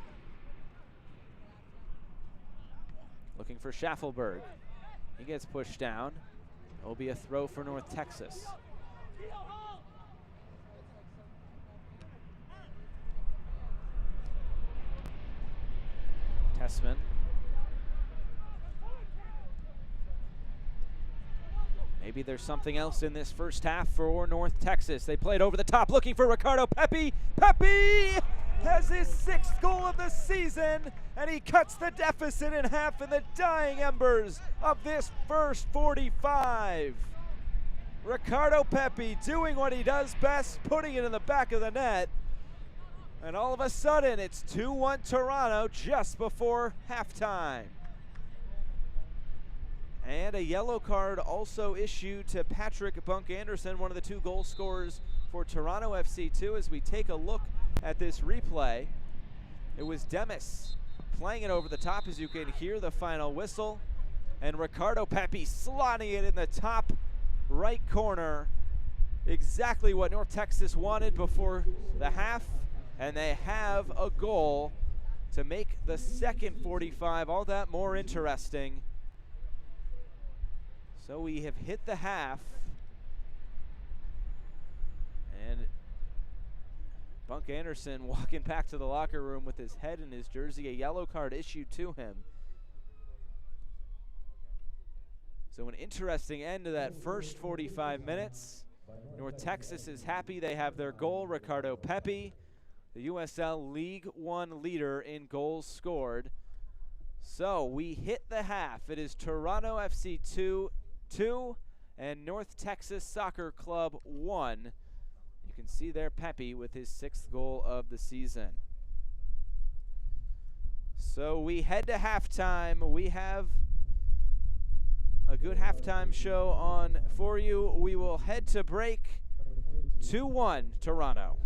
Looking for Schaffelberg. He gets pushed down. It will be a throw for North Texas. Tessman. Maybe there's something else in this first half for North Texas. They played over the top, looking for Ricardo Pepi. Pepi has his 6th goal of the season, and he cuts the deficit in half in the dying embers of this first 45. Ricardo Pepi doing what he does best, putting it in the back of the net. And all of a sudden, it's 2-1 Toronto just before halftime. And a yellow card also issued to Patrick Bunk Anderson, one of the 2 goal scorers for Toronto FC2. As we take a look at this replay, it was Demis playing it over the top, as you can hear the final whistle. And Ricardo Pepi slotting it in the top right corner. Exactly what North Texas wanted before the half. And they have a goal to make the second 45 all that more interesting. So we have hit the half. And Bunk Anderson walking back to the locker room with his head in his jersey, a yellow card issued to him. So an interesting end to that first 45 minutes. North Texas is happy they have their goal, Ricardo Pepi, the USL League One leader in goals scored. So we hit the half. It is Toronto FC 2 and North Texas Soccer Club 1. You can see there Pepi with his 6th goal of the season. So we head to halftime. We have a good halftime show on for you. We will head to break. 2-1 Toronto.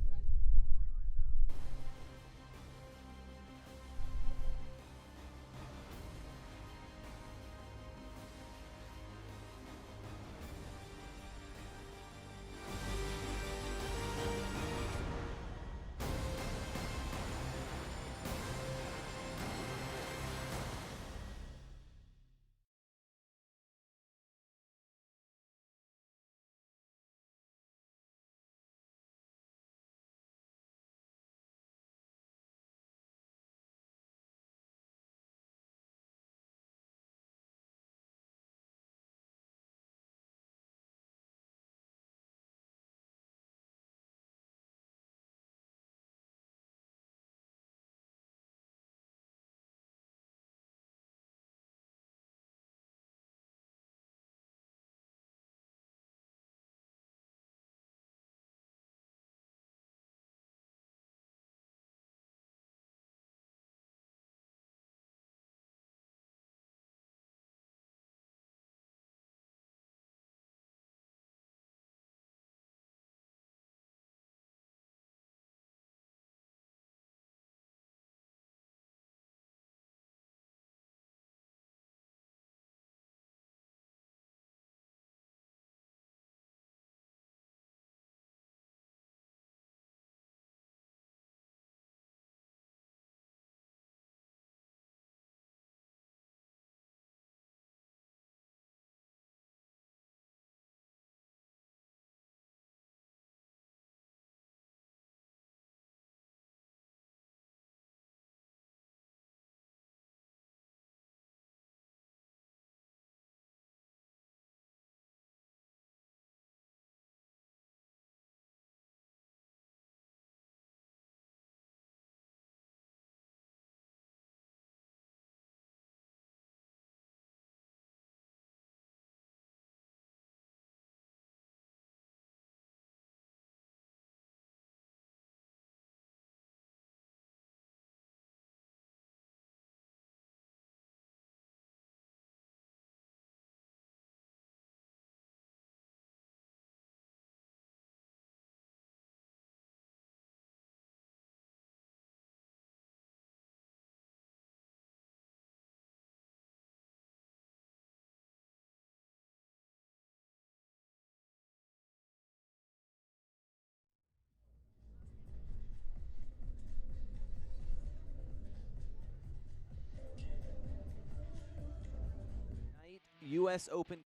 U.S. Open.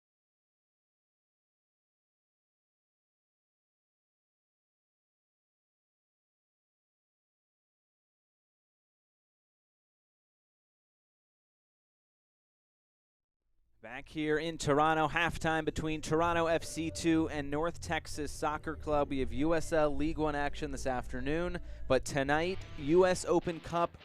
Back here in Toronto, halftime between Toronto FC2 and North Texas Soccer Club. We have USL League One action this afternoon, but tonight, U.S. Open Cup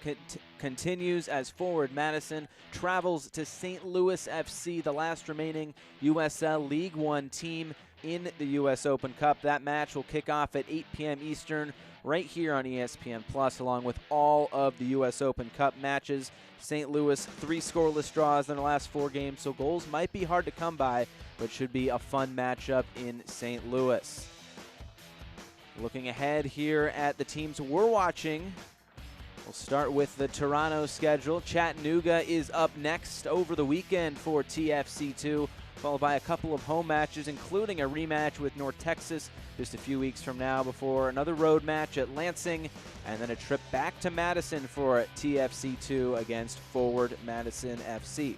continues as Forward Madison travels to St. Louis FC, the last remaining USL League One team in the U.S. Open Cup. That match will kick off at 8 p.m. Eastern right here on ESPN Plus, along with all of the U.S. Open Cup matches. St. Louis, 3 scoreless draws in the last 4 games, so goals might be hard to come by, but should be a fun matchup in St. Louis. Looking ahead here at the teams we're watching, we'll start with the Toronto schedule. Chattanooga is up next over the weekend for TFC2, followed by a couple of home matches, including a rematch with North Texas just a few weeks from now, before another road match at Lansing, and then a trip back to Madison for TFC2 against Forward Madison FC.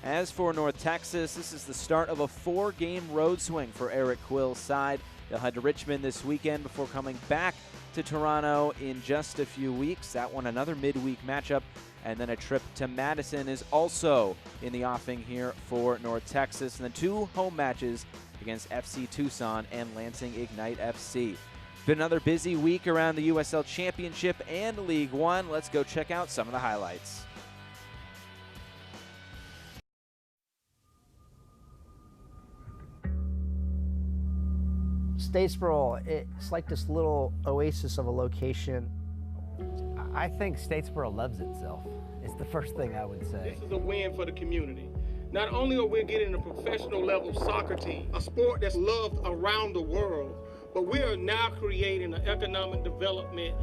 As for North Texas, this is the start of a 4-game road swing for Eric Quill's side. They'll head to Richmond this weekend before coming back to Toronto in just a few weeks. That one, another midweek matchup. And then a trip to Madison is also in the offing here for North Texas. And the 2 home matches against FC Tucson and Lansing Ignite FC. Been another busy week around the USL Championship and League One. Let's go check out some of the highlights. Statesboro, it's like this little oasis of a location. I think Statesboro loves itself. It's the first thing I would say. This is a win for the community. Not only are we getting a professional level soccer team, a sport that's loved around the world, but we are now creating an economic development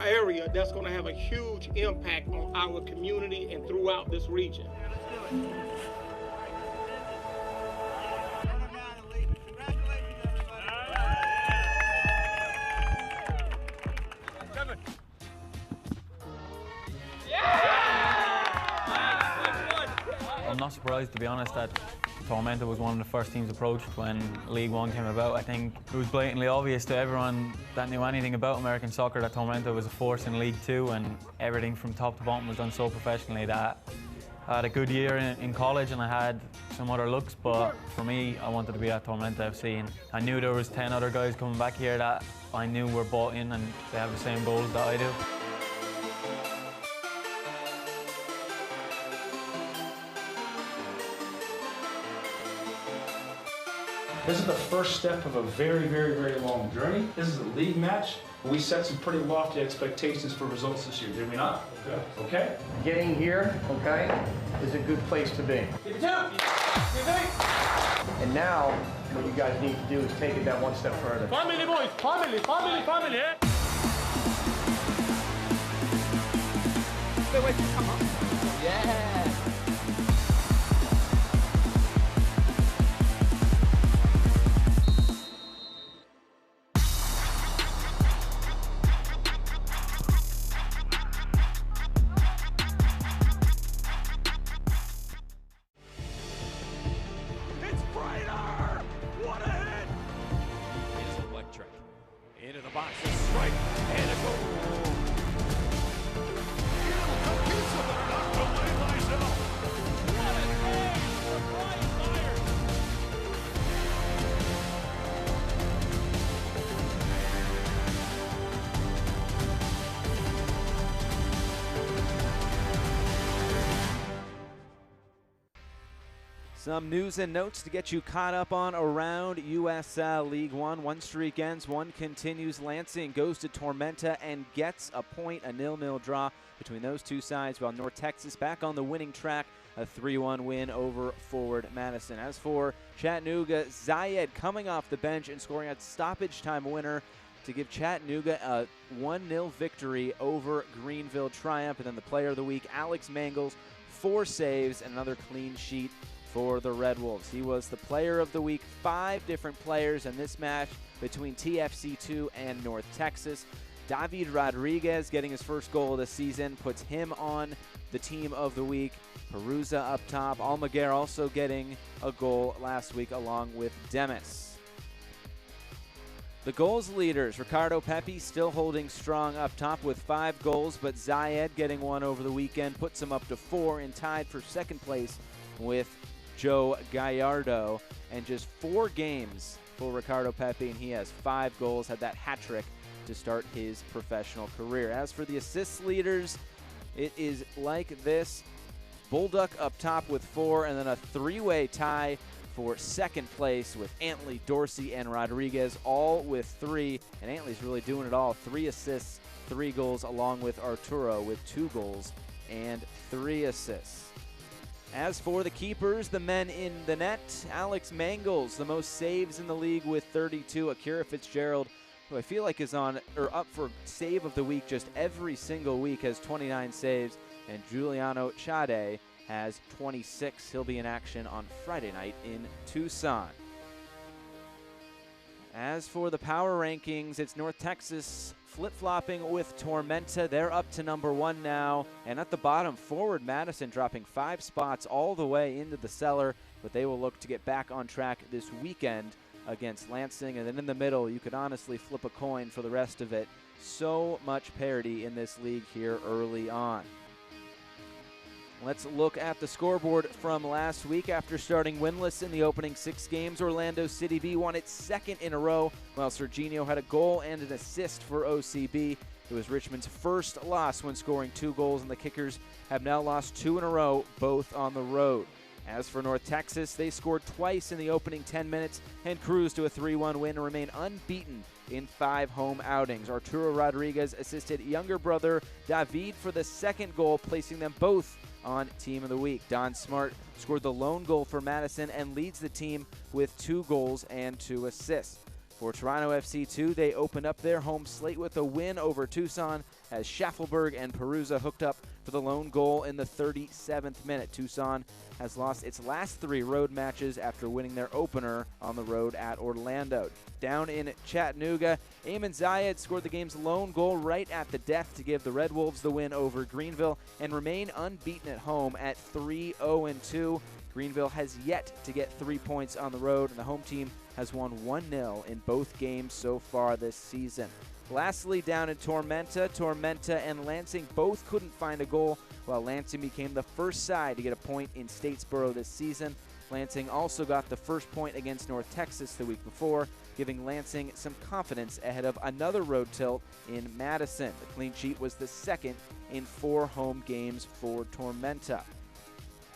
area that's going to have a huge impact on our community and throughout this region. I'm not surprised, to be honest, that Tormenta was one of the first teams approached when League One came about. I think it was blatantly obvious to everyone that knew anything about American soccer that Tormenta was a force in League Two, and everything from top to bottom was done so professionally that I had a good year in college and I had some other looks, but for me, I wanted to be at Tormenta FC, and I knew there was 10 other guys coming back here that I knew were bought in and they have the same goals that I do. This is the first step of a very, very, very long journey. This is a league match. We set some pretty lofty expectations for results this year, did we not? Okay. Getting here, okay, is a good place to be. And now, what you guys need to do is take it that one step further. Family, boys! Family, family, family! Yeah! Into the box, a strike, and a goal. What a save for Brian Myers. Some news and notes to get you caught up on around USL League One. One streak ends, one continues. Lansing goes to Tormenta and gets a point, a 0-0 draw between those two sides, while North Texas back on the winning track, a 3-1 win over Forward Madison. As for Chattanooga, Zayed coming off the bench and scoring a stoppage time winner to give Chattanooga a 1-0 victory over Greenville Triumph. And then the player of the week, Alex Mangles, 4 saves and another clean sheet for the Red Wolves. He was the player of the week. 5 different players in this match between TFC2 and North Texas. David Rodriguez getting his first goal of the season puts him on the team of the week. Perusa up top. Almaguer also getting a goal last week along with Demis. The goals leaders, Ricardo Pepi still holding strong up top with 5 goals, but Zayed getting one over the weekend puts him up to 4 and tied for second place with Joe Gallardo. And just 4 games for Ricardo Pepi, and he has 5 goals, had that hat trick to start his professional career. As for the assists leaders, it is like this. Bulldog up top with 4, and then a 3-way tie for second place with Antley, Dorsey, and Rodriguez, all with 3. And Antley's really doing it all. 3 assists, 3 goals, along with Arturo with 2 goals and 3 assists. As for the keepers, the men in the net, Alex Mangels, the most saves in the league with 32. Akira Fitzgerald, who I feel like is on or up for save of the week just every single week, has 29 saves. And Giuliano Chade has 26. He'll be in action on Friday night in Tucson. As for the power rankings, it's North Texas flip-flopping with Tormenta. They're up to number 1 now. And at the bottom, Forward Madison dropping 5 spots all the way into the cellar, but they will look to get back on track this weekend against Lansing. And then in the middle, you could honestly flip a coin for the rest of it. So much parity in this league here early on. Let's look at the scoreboard from last week. After starting winless in the opening 6 games, Orlando City B won its 2nd in a row, while Serginho had a goal and an assist for OCB. It was Richmond's first loss when scoring 2 goals, and the Kickers have now lost 2 in a row, both on the road. As for North Texas, they scored twice in the opening 10 minutes and cruised to a 3-1 win and remain unbeaten in 5 home outings. Arturo Rodriguez assisted younger brother David for the 2nd goal, placing them both on Team of the Week. Don Smart scored the lone goal for Madison and leads the team with 2 goals and 2 assists. For Toronto FC2, they opened up their home slate with a win over Tucson as Schaffelberg and Perusa hooked up for the lone goal in the 37th minute. Tucson has lost its last 3 road matches after winning their opener on the road at Orlando. Down in Chattanooga, Eamon Zayed scored the game's lone goal right at the death to give the Red Wolves the win over Greenville and remain unbeaten at home at 3-0-2. Greenville has yet to get 3 points on the road, and the home team has won 1-0 in both games so far this season. Lastly, down in Tormenta and Lansing both couldn't find a goal, while Lansing became the first side to get a point in Statesboro this season. Lansing also got the first point against North Texas the week before, giving Lansing some confidence ahead of another road tilt in Madison. The clean sheet was the 2nd in 4 home games for Tormenta.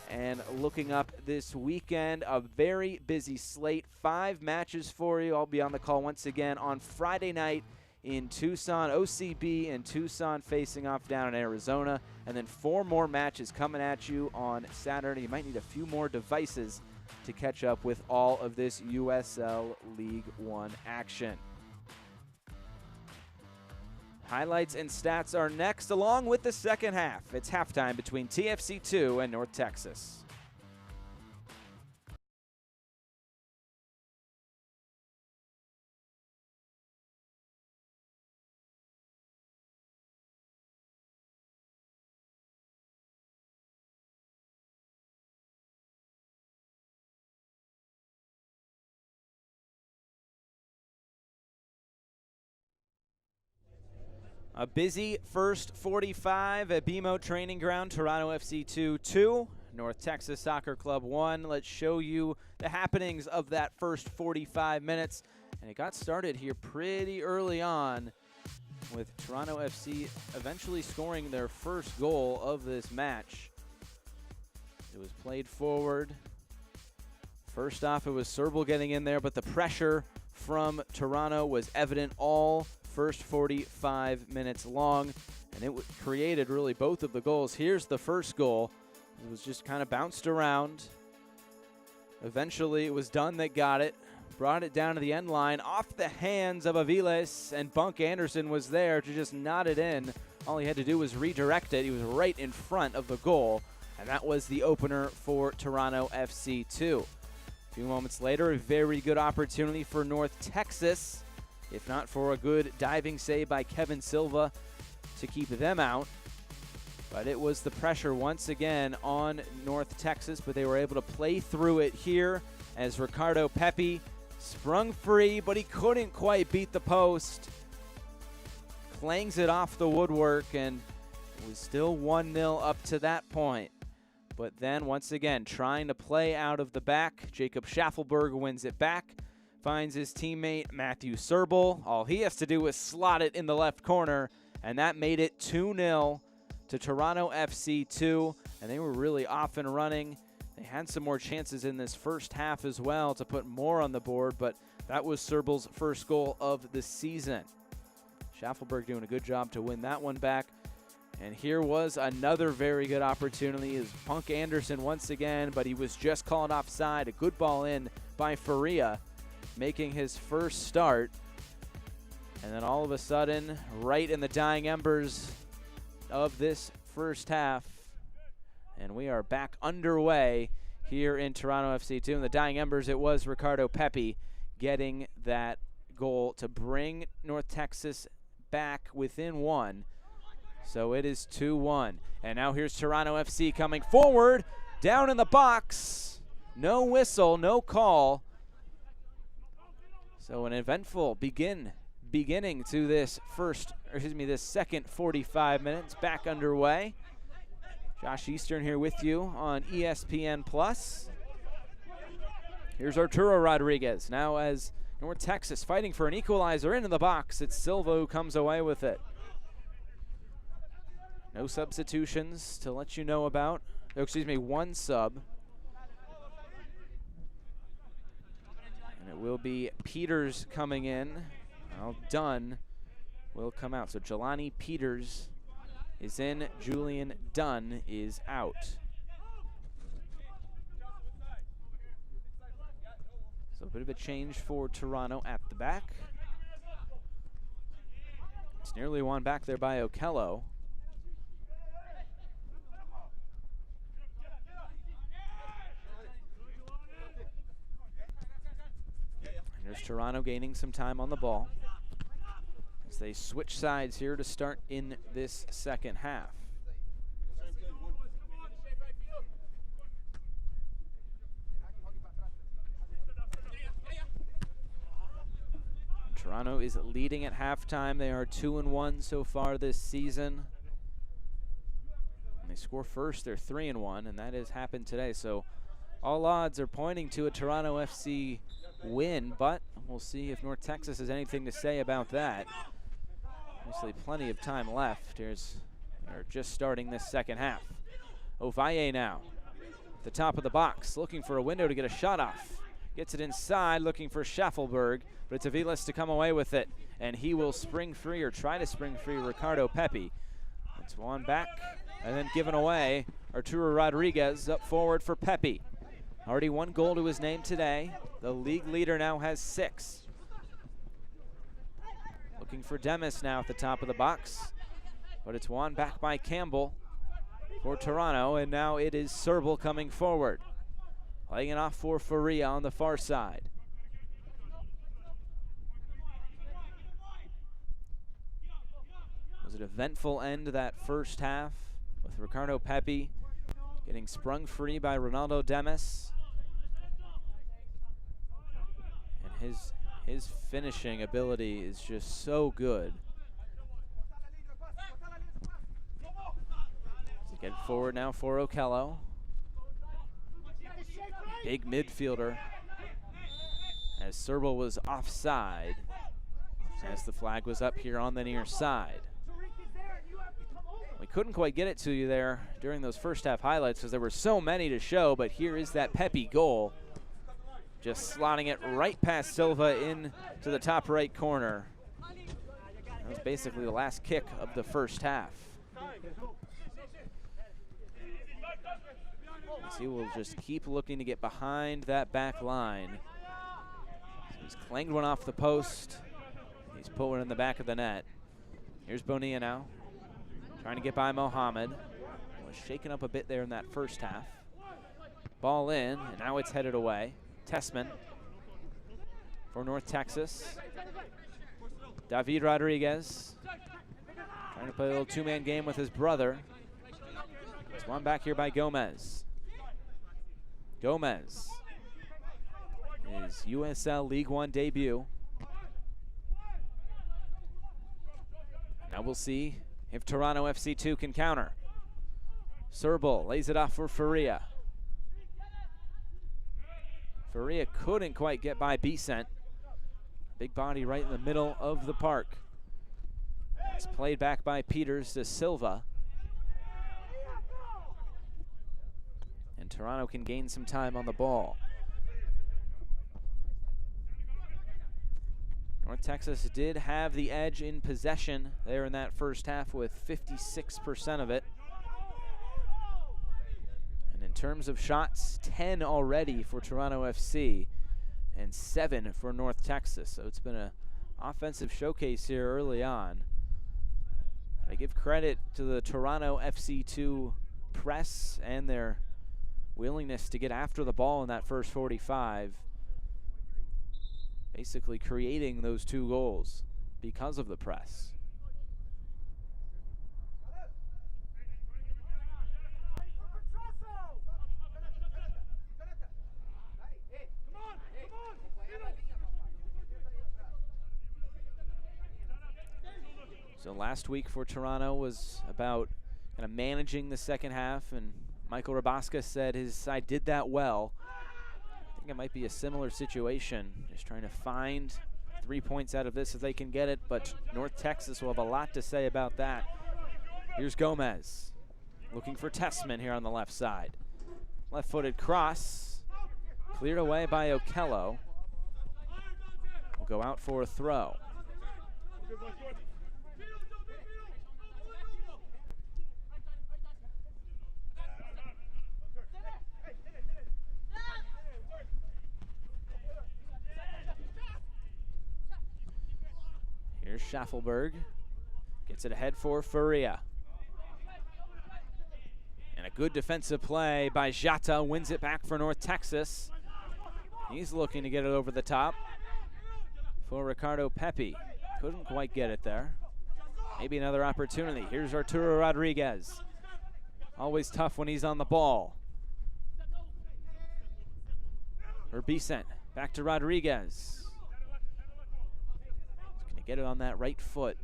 And looking up this weekend, a very busy slate. 5 matches for you. I'll be on the call once again on Friday night in Tucson. OCB and Tucson facing off down in Arizona. And then 4 more matches coming at you on Saturday. You might need a few more devices to catch up with all of this USL League One action. Highlights and stats are next, along with the second half. It's halftime between TFC2 and North Texas. A busy first 45 at BMO Training Ground, Toronto FC 2-2, North Texas Soccer Club 1. Let's show you the happenings of that first 45 minutes. And it got started here pretty early on with Toronto FC eventually scoring their first goal of this match. It was played forward. First off, it was Serbal getting in there, but the pressure from Toronto was evident all first 45 minutes long, and it created really both of the goals. Here's the first goal. It was just kind of bounced around. Eventually, it was Dunn that got it, brought it down to the end line, off the hands of Aviles, and Bunk Anderson was there to just knot it in. All he had to do was redirect it. He was right in front of the goal, and that was the opener for Toronto FC 2. A few moments later, a very good opportunity for North Texas. if not for a good diving save by Kevin Silva to keep them out. But it was the pressure once again on North Texas, but they were able to play through it here as Ricardo Pepi sprung free, but he couldn't quite beat the post. Clangs it off the woodwork, and it was still 1-0 up to that point. But then once again, trying to play out of the back, Jacob Schaffelberg wins it back, finds his teammate Matthew Serbel. All he has to do is slot it in the left corner, and that made it 2-0 to Toronto FC 2, and they were really off and running. They had some more chances in this first half as well to put more on the board, but that was Serbel's first goal of the season. Schaffelberg doing a good job to win that one back. And here was another very good opportunity as Punk Anderson once again, but he was just called offside. A good ball in by Faria, making his first start. And then all of a sudden, right in the dying embers of this first half, and we are back underway here in Toronto FC 2. In the dying embers, it was Ricardo Pepi getting that goal to bring North Texas back within one. So it is 2-1. And now here's Toronto FC coming forward, down in the box. No whistle, no call. So an eventful beginning to this this second 45 minutes back underway. Josh Eastern here with you on ESPN Plus. Here's Arturo Rodriguez now as North Texas fighting for an equalizer into the box. It's Silva who comes away with it. No substitutions to let you know about. Oh, excuse me, one sub. And it will be Peters coming in. Well, Dunn will come out. So Jelani Peters is in. Julian Dunn is out. So a bit of a change for Toronto at the back. It's nearly won back there by Okello. Here's Toronto gaining some time on the ball as they switch sides here to start in this second half. Toronto is leading at halftime. They are 2-1 so far this season. When they score first, they're 3-1, and that has happened today. So all odds are pointing to a Toronto FC win, but we'll see if North Texas has anything to say about that. Obviously plenty of time left. They're just starting this second half. Ovalle now at the top of the box, looking for a window to get a shot off. Gets it inside, looking for Schaffelberg, but it's Aviles to come away with it, and he will spring free, or try to spring free, Ricardo Pepi. It's won back and then given away. Arturo Rodriguez up forward for Pepi. Already one goal to his name today. The league leader now has 6. Looking for Demis now at the top of the box, but it's won back by Campbell for Toronto, and now it is Serbel coming forward. Playing it off for Faria on the far side. Was an eventful end to that first half with Ricardo Pepi getting sprung free by Ronaldo Demis. And his finishing ability is just so good. Get forward now for Okello. Big midfielder, as Serbel was offside as the flag was up here on the near side. We couldn't quite get it to you there during those first half highlights because there were so many to show, but here is that Pepi goal. Just slotting it right past Silva in to the top right corner. That was basically the last kick of the first half. He will just keep looking to get behind that back line. So he's clanged one off the post. He's put one in the back of the net. Here's Bonilla now, trying to get by Mohammed. Was shaken up a bit there in that first half. Ball in, and now it's headed away. Tessman for North Texas. David Rodriguez trying to play a little two-man game with his brother. It's one back here by Gomez. Gomez, his USL League One debut. Now we'll see if Toronto FC2 can counter. Serbal lays it off for Faria. Faria couldn't quite get by Becent. Big body right in the middle of the park. It's played back by Peters to Silva. And Toronto can gain some time on the ball. North Texas did have the edge in possession there in that first half with 56% of it. And in terms of shots, 10 already for Toronto FC and 7 for North Texas. So it's been an offensive showcase here early on. I give credit to the Toronto FC2 press and their willingness to get after the ball in that first 45. Basically creating those 2 goals because of the press. So last week for Toronto was about kind of managing the second half, and Michael Rabaska said his side did that well. I think it might be a similar situation, just trying to find 3 points out of this if they can get it, but North Texas will have a lot to say about that. Here's Gomez, looking for Tessman here on the left side. Left-footed cross, cleared away by Okello. Will go out for a throw. Here's Schaffelberg, gets it ahead for Faria. And a good defensive play by Jata, wins it back for North Texas. He's looking to get it over the top for Ricardo Pepi. Couldn't quite get it there. Maybe another opportunity. Here's Arturo Rodriguez. Always tough when he's on the ball. Becent, back to Rodriguez. Get it on that right foot.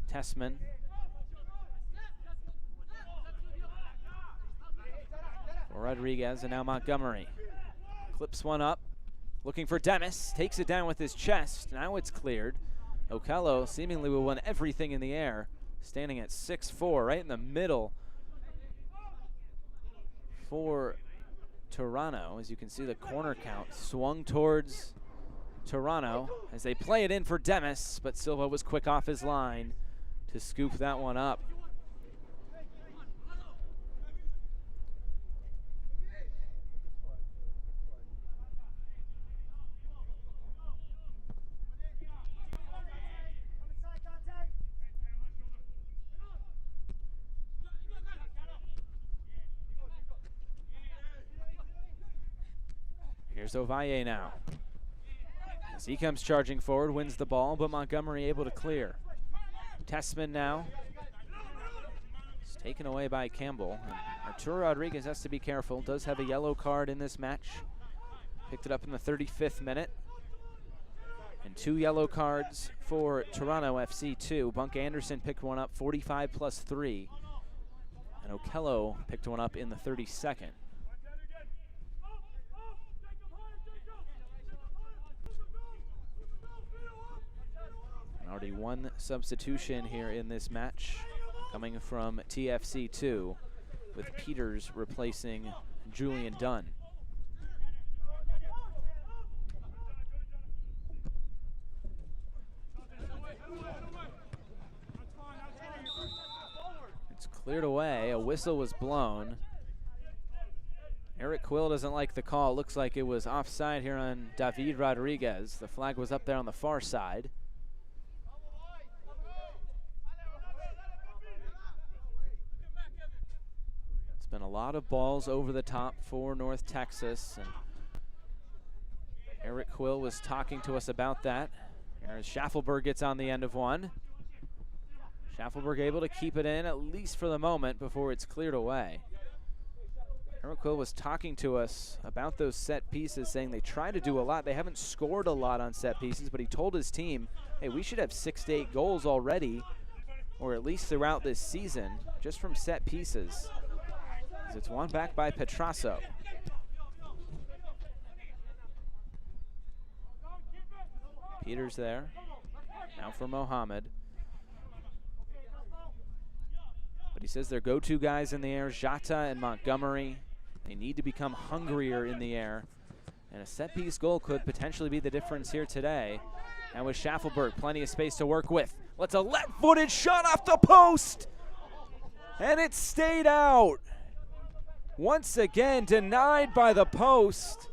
Tessman. For Rodriguez, and now Montgomery. Clips one up. Looking for Demis. Takes it down with his chest. Now it's cleared. Okello seemingly will win everything in the air. Standing at 6'4", right in the middle for Toronto. As you can see, the corner count swung towards Toronto as they play it in for Demis, but Silva was quick off his line to scoop that one up. Here's Ovalle now. As he comes charging forward, wins the ball, but Montgomery able to clear. Tessman now. It's taken away by Campbell. And Arturo Rodriguez has to be careful. Does have a yellow card in this match. Picked it up in the 35th minute. And 2 yellow cards for Toronto FC2. Bunk Anderson picked one up, 45 plus 3. And Okello picked one up in the 32nd. Already 1 substitution here in this match, coming from TFC2, with Peters replacing Julian Dunn. It's cleared away, a whistle was blown. Eric Quill doesn't like the call. Looks like it was offside here on David Rodriguez. The flag was up there on the far side. Been a lot of balls over the top for North Texas, and Eric Quill was talking to us about that. Here's Schaffelberg gets on the end of one. Schaffelberg able to keep it in, at least for the moment, before it's cleared away. Eric Quill was talking to us about those set pieces, saying they try to do a lot. They haven't scored a lot on set pieces, but he told his team, hey, we should have 6 to 8 goals already, or at least throughout this season, just from set pieces. As it's won back by Petrasso. Peters there, now for Mohammed. But he says their go-to guys in the air, Jata and Montgomery. They need to become hungrier in the air. And a set-piece goal could potentially be the difference here today. And with Schaffelberg, plenty of space to work with. Let's a left-footed shot off the post. And it stayed out. Once again, denied by the post.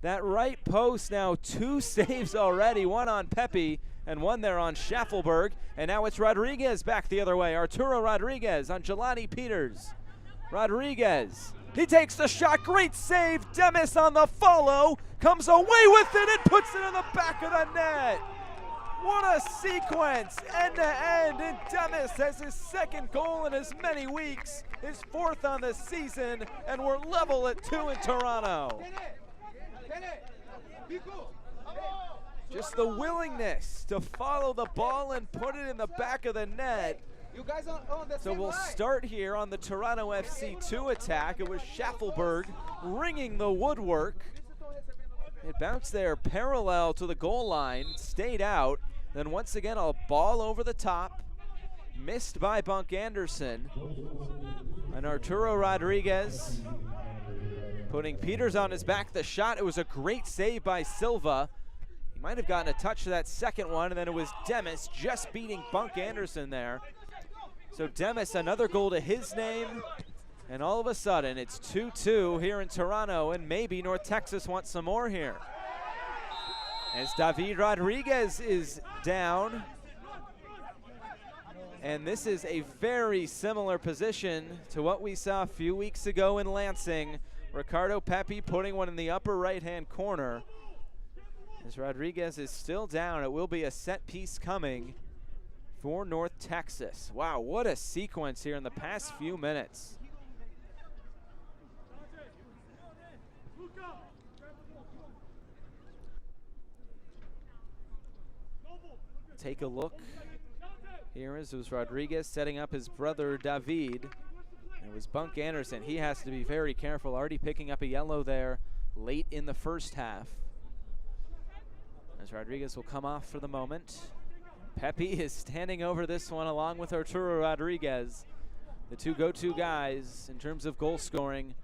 That right post now 2 saves already, one on Pepe and one there on Schaffelberg. And now it's Rodriguez back the other way. Arturo Rodriguez on Jelani Peters. Rodriguez, he takes the shot, great save. Demis on the follow, comes away with it and puts it in the back of the net. What a sequence, end to end, and Demis has his 2nd goal in as many weeks, his 4th on the season, and we're level at 2 in Toronto. Just the willingness to follow the ball and put it in the back of the net. So we'll start here on the Toronto FC 2 attack. It was Schaffelberg ringing the woodwork. It bounced there parallel to the goal line, stayed out. Then once again a ball over the top, missed by Bunk Anderson. And Arturo Rodriguez putting Peters on his back. The shot, it was a great save by Silva. He might have gotten a touch to that 2nd one, and then it was Demis just beating Bunk Anderson there. So Demis, another goal to his name, and all of a sudden it's 2-2 here in Toronto, and maybe North Texas wants some more here. As David Rodriguez is down, and this is a very similar position to what we saw a few weeks ago in Lansing. Ricardo Pepi putting one in the upper right-hand corner. As Rodriguez is still down, it will be a set piece coming for North Texas. Wow, what a sequence here in the past few minutes. Take a look. Here is Rodriguez setting up his brother David. And it was Bunk Anderson. He has to be very careful, already picking up a yellow there late in the first half. As Rodriguez will come off for the moment. Pepe is standing over this one along with Arturo Rodriguez. The 2 go-to guys in terms of goal scoring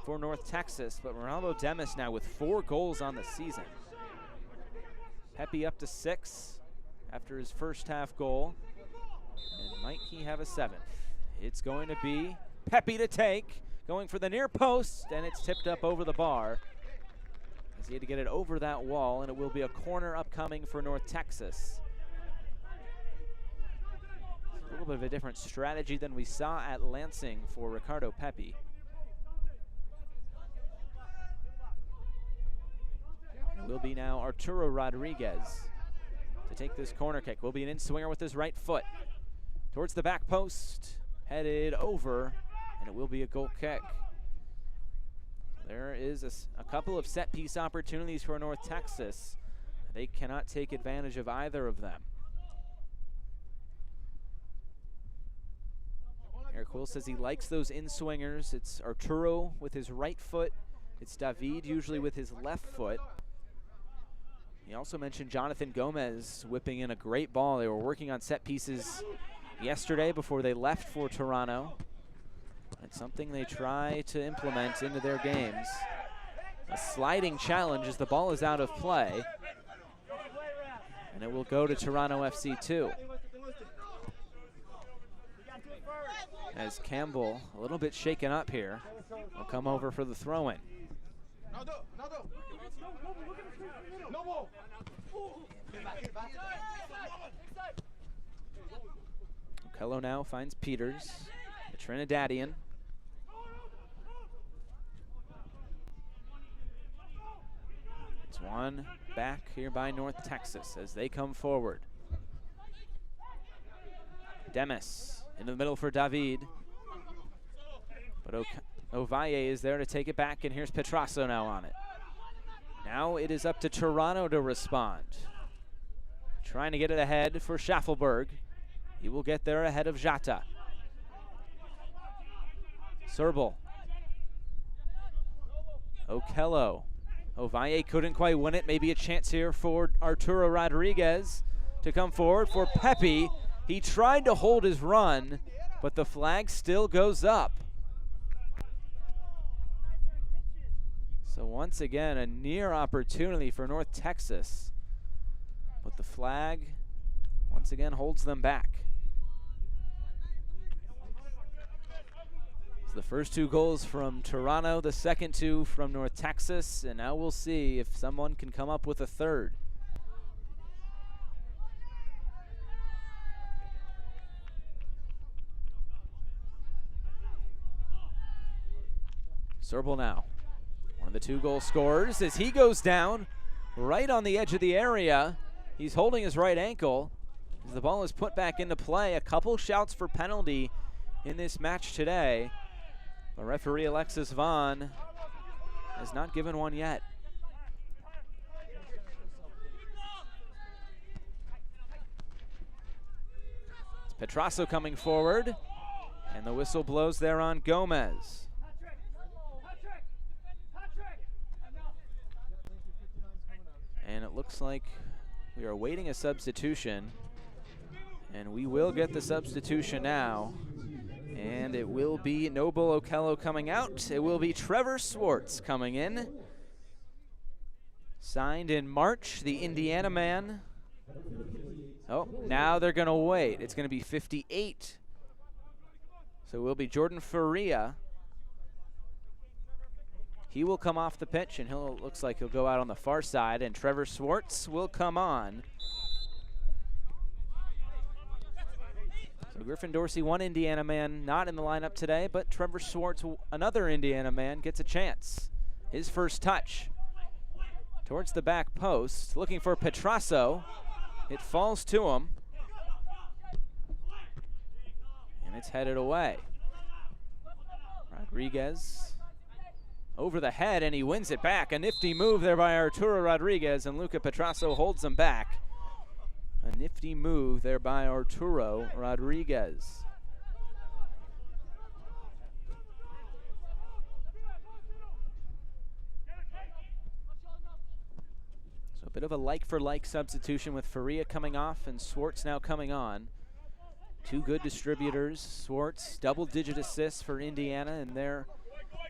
for North Texas. But Ronaldo Demis now with 4 goals on the season. Pepe up to 6 after his first half goal. And might he have a 7th? It's going to be Pepe to take, going for the near post, and it's tipped up over the bar. As he had to get it over that wall, and it will be a corner upcoming for North Texas. A little bit of a different strategy than we saw at Lansing for Ricardo Pepi. It will be now Arturo Rodriguez to take this corner kick. Will be an in-swinger with his right foot. Towards the back post, headed over, and it will be a goal kick. There is a couple of set-piece opportunities for North Texas. They cannot take advantage of either of them. Eric Quill says he likes those in-swingers. It's Arturo with his right foot. It's David usually with his left foot. He also mentioned Jonathan Gomez whipping in a great ball. They were working on set pieces yesterday before they left for Toronto. It's something they try to implement into their games. A sliding challenge as the ball is out of play. And it will go to Toronto FC 2. As Campbell, a little bit shaken up here, will come over for the throw-in. Okello now finds Peters, the Trinidadian. It's one back here by North Texas as they come forward. Demis into the middle for David. But Ovalle is there to take it back, and here's Petrasso now on it. Now it is up to Toronto to respond. Trying to get it ahead for Schaffelberg. He will get there ahead of Jata. Serbal. Okello. Ovalle couldn't quite win it. Maybe a chance here for Arturo Rodriguez to come forward for Pepe. He tried to hold his run, but the flag still goes up. So once again, a near opportunity for North Texas, but the flag once again holds them back. So the first 2 goals from Toronto, the second 2 from North Texas, and now we'll see if someone can come up with a third. Serbal now. One of the 2 goal scorers as he goes down right on the edge of the area. He's holding his right ankle as the ball is put back into play. A couple shouts for penalty in this match today. But referee Alexis Vaughn has not given one yet. It's Petrasso coming forward, and the whistle blows there on Gomez. And it looks like we are awaiting a substitution, and we will get the substitution now. And it will be Noble Okello coming out. It will be Trevor Swartz coming in. Signed in March, the Indiana man. Oh, now they're going to wait. It's going to be 58. So it will be Jordan Faria. He will come off the pitch, and looks like he'll go out on the far side, and Trevor Swartz will come on. So Griffin Dorsey, one Indiana man, not in the lineup today, but Trevor Swartz, another Indiana man, gets a chance. His first touch towards the back post, looking for Petrasso. It falls to him, and it's headed away. Rodriguez over the head, and he wins it back. A nifty move there by Arturo Rodriguez, and Luca Petrasso holds him back. A nifty move there by Arturo Rodriguez. So a bit of a like-for-like substitution with Faria coming off and Swartz now coming on. 2 good distributors. Swartz, double-digit assists for Indiana in their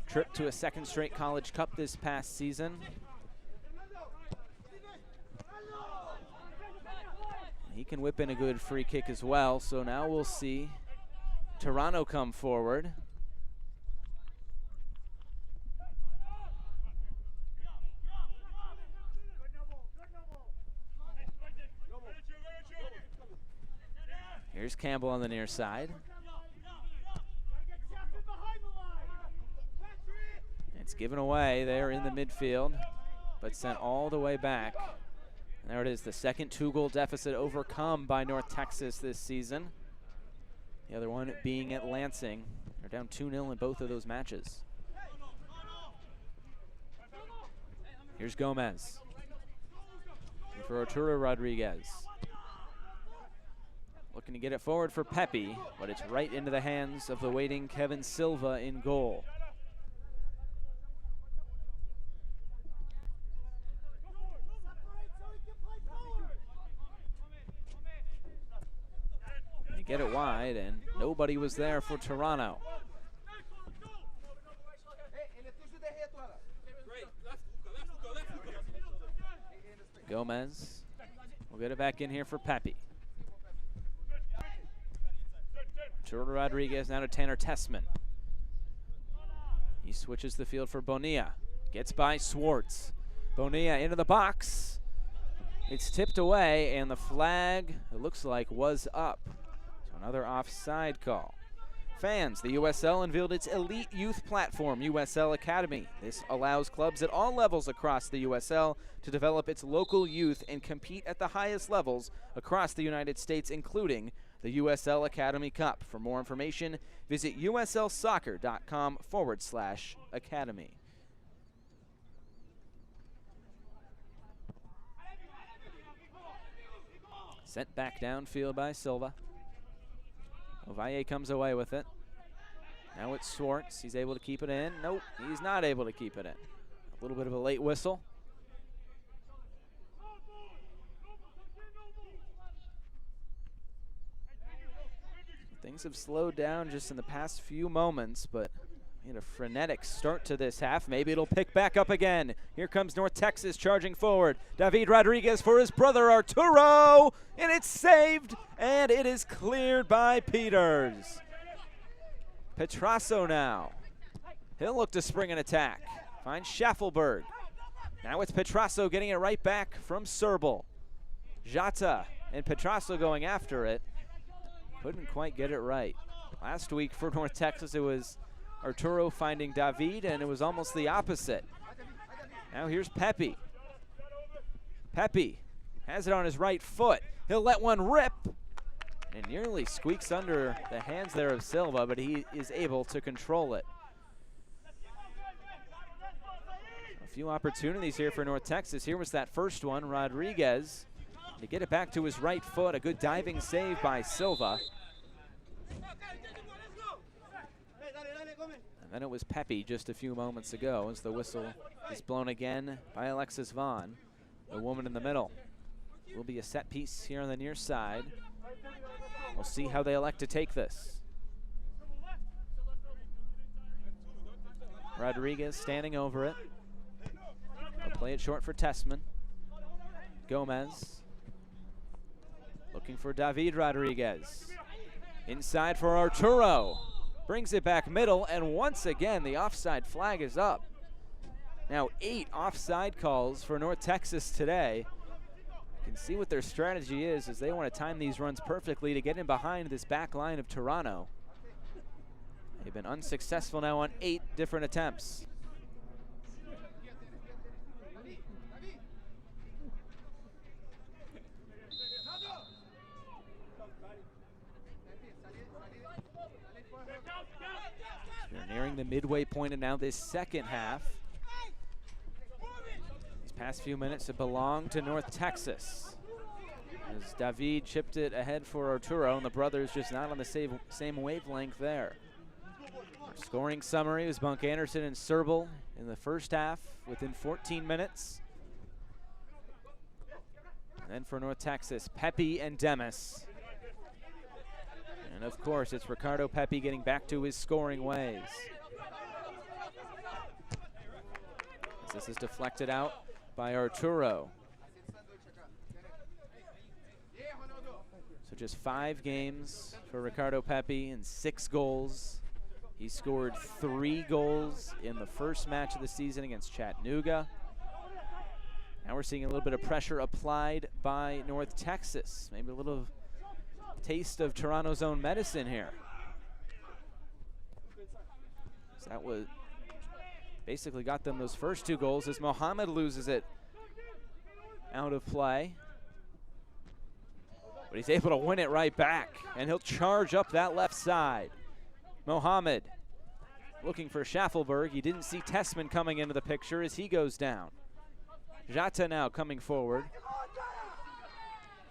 trip to a 2nd straight College Cup this past season. He can whip in a good free kick as well, so now we'll see Toronto come forward. Here's Campbell on the near side. It's given away there in the midfield, but sent all the way back. And there it is, the second 2-goal deficit overcome by North Texas this season. The other one being at Lansing. They're down 2-0 in both of those matches. Here's Gomez. And for Arturo Rodriguez. Looking to get it forward for Pepe, but it's right into the hands of the waiting Kevin Silva in goal. They get it wide, and nobody was there for Toronto. Gomez will get it back in here for Pepe. Arturo Rodriguez now to Tanner Tessman. He switches the field for Bonilla. Gets by Swartz. Bonilla into the box. It's tipped away, and the flag, it looks like, was up. So another offside call. Fans, the USL unveiled its elite youth platform, USL Academy. This allows clubs at all levels across the USL to develop its local youth and compete at the highest levels across the United States, including the USL Academy Cup. For more information, visit uslsoccer.com/academy. Sent back downfield by Silva. Ovalle comes away with it. Now it's Swartz. He's able to keep it in. Nope, he's not able to keep it in. A little bit of a late whistle. Things have slowed down just in the past few moments, but we had a frenetic start to this half. Maybe it'll pick back up again. Here comes North Texas charging forward. David Rodriguez for his brother Arturo, and it's saved, and it is cleared by Peters. Petrasso now. He'll look to spring an attack. Finds Schaffelberg. Now it's Petrasso getting it right back from Serbal. Jata and Petrasso going after it. Couldn't quite get it right. Last week for North Texas, it was Arturo finding David, and it was almost the opposite. Now here's Pepe. Pepe has it on his right foot. He'll let one rip, and nearly squeaks under the hands there of Silva, but he is able to control it. A few opportunities here for North Texas. Here was that first one, Rodriguez, to get it back to his right foot. A good diving save by Silva. And then it was Pepe just a few moments ago as the whistle is blown again by Alexis Vaughn, the woman in the middle. Will be a set piece here on the near side. We'll see how they elect to take this. Rodriguez standing over it. They'll play it short for Tessman. Gomez looking for David Rodriguez. Inside for Arturo. Brings it back middle, and once again the offside flag is up. Now 8 offside calls for North Texas today. You can see what their strategy is, as they want to time these runs perfectly to get in behind this back line of Toronto. They've been unsuccessful now on 8 different attempts. We're nearing the midway point of now this second half. These past few minutes have belonged to North Texas, as David chipped it ahead for Arturo, and the brothers just not on the same wavelength there. Our scoring summary was Bunk Anderson and Serbal in the first half within 14 minutes. And then for North Texas, Pepe and Demis. And of course, it's Ricardo Pepi getting back to his scoring ways. As this is deflected out by Arturo. So just 5 games for Ricardo Pepi and 6 goals. He scored 3 goals in the first match of the season against Chattanooga. Now we're seeing a little bit of pressure applied by North Texas. Maybe a little taste of Toronto's own medicine here. So that was basically got them those first 2 goals, as Mohamed loses it out of play. But he's able to win it right back, and he'll charge up that left side. Mohamed looking for Schaffelberg. He didn't see Tessman coming into the picture as he goes down. Jata now coming forward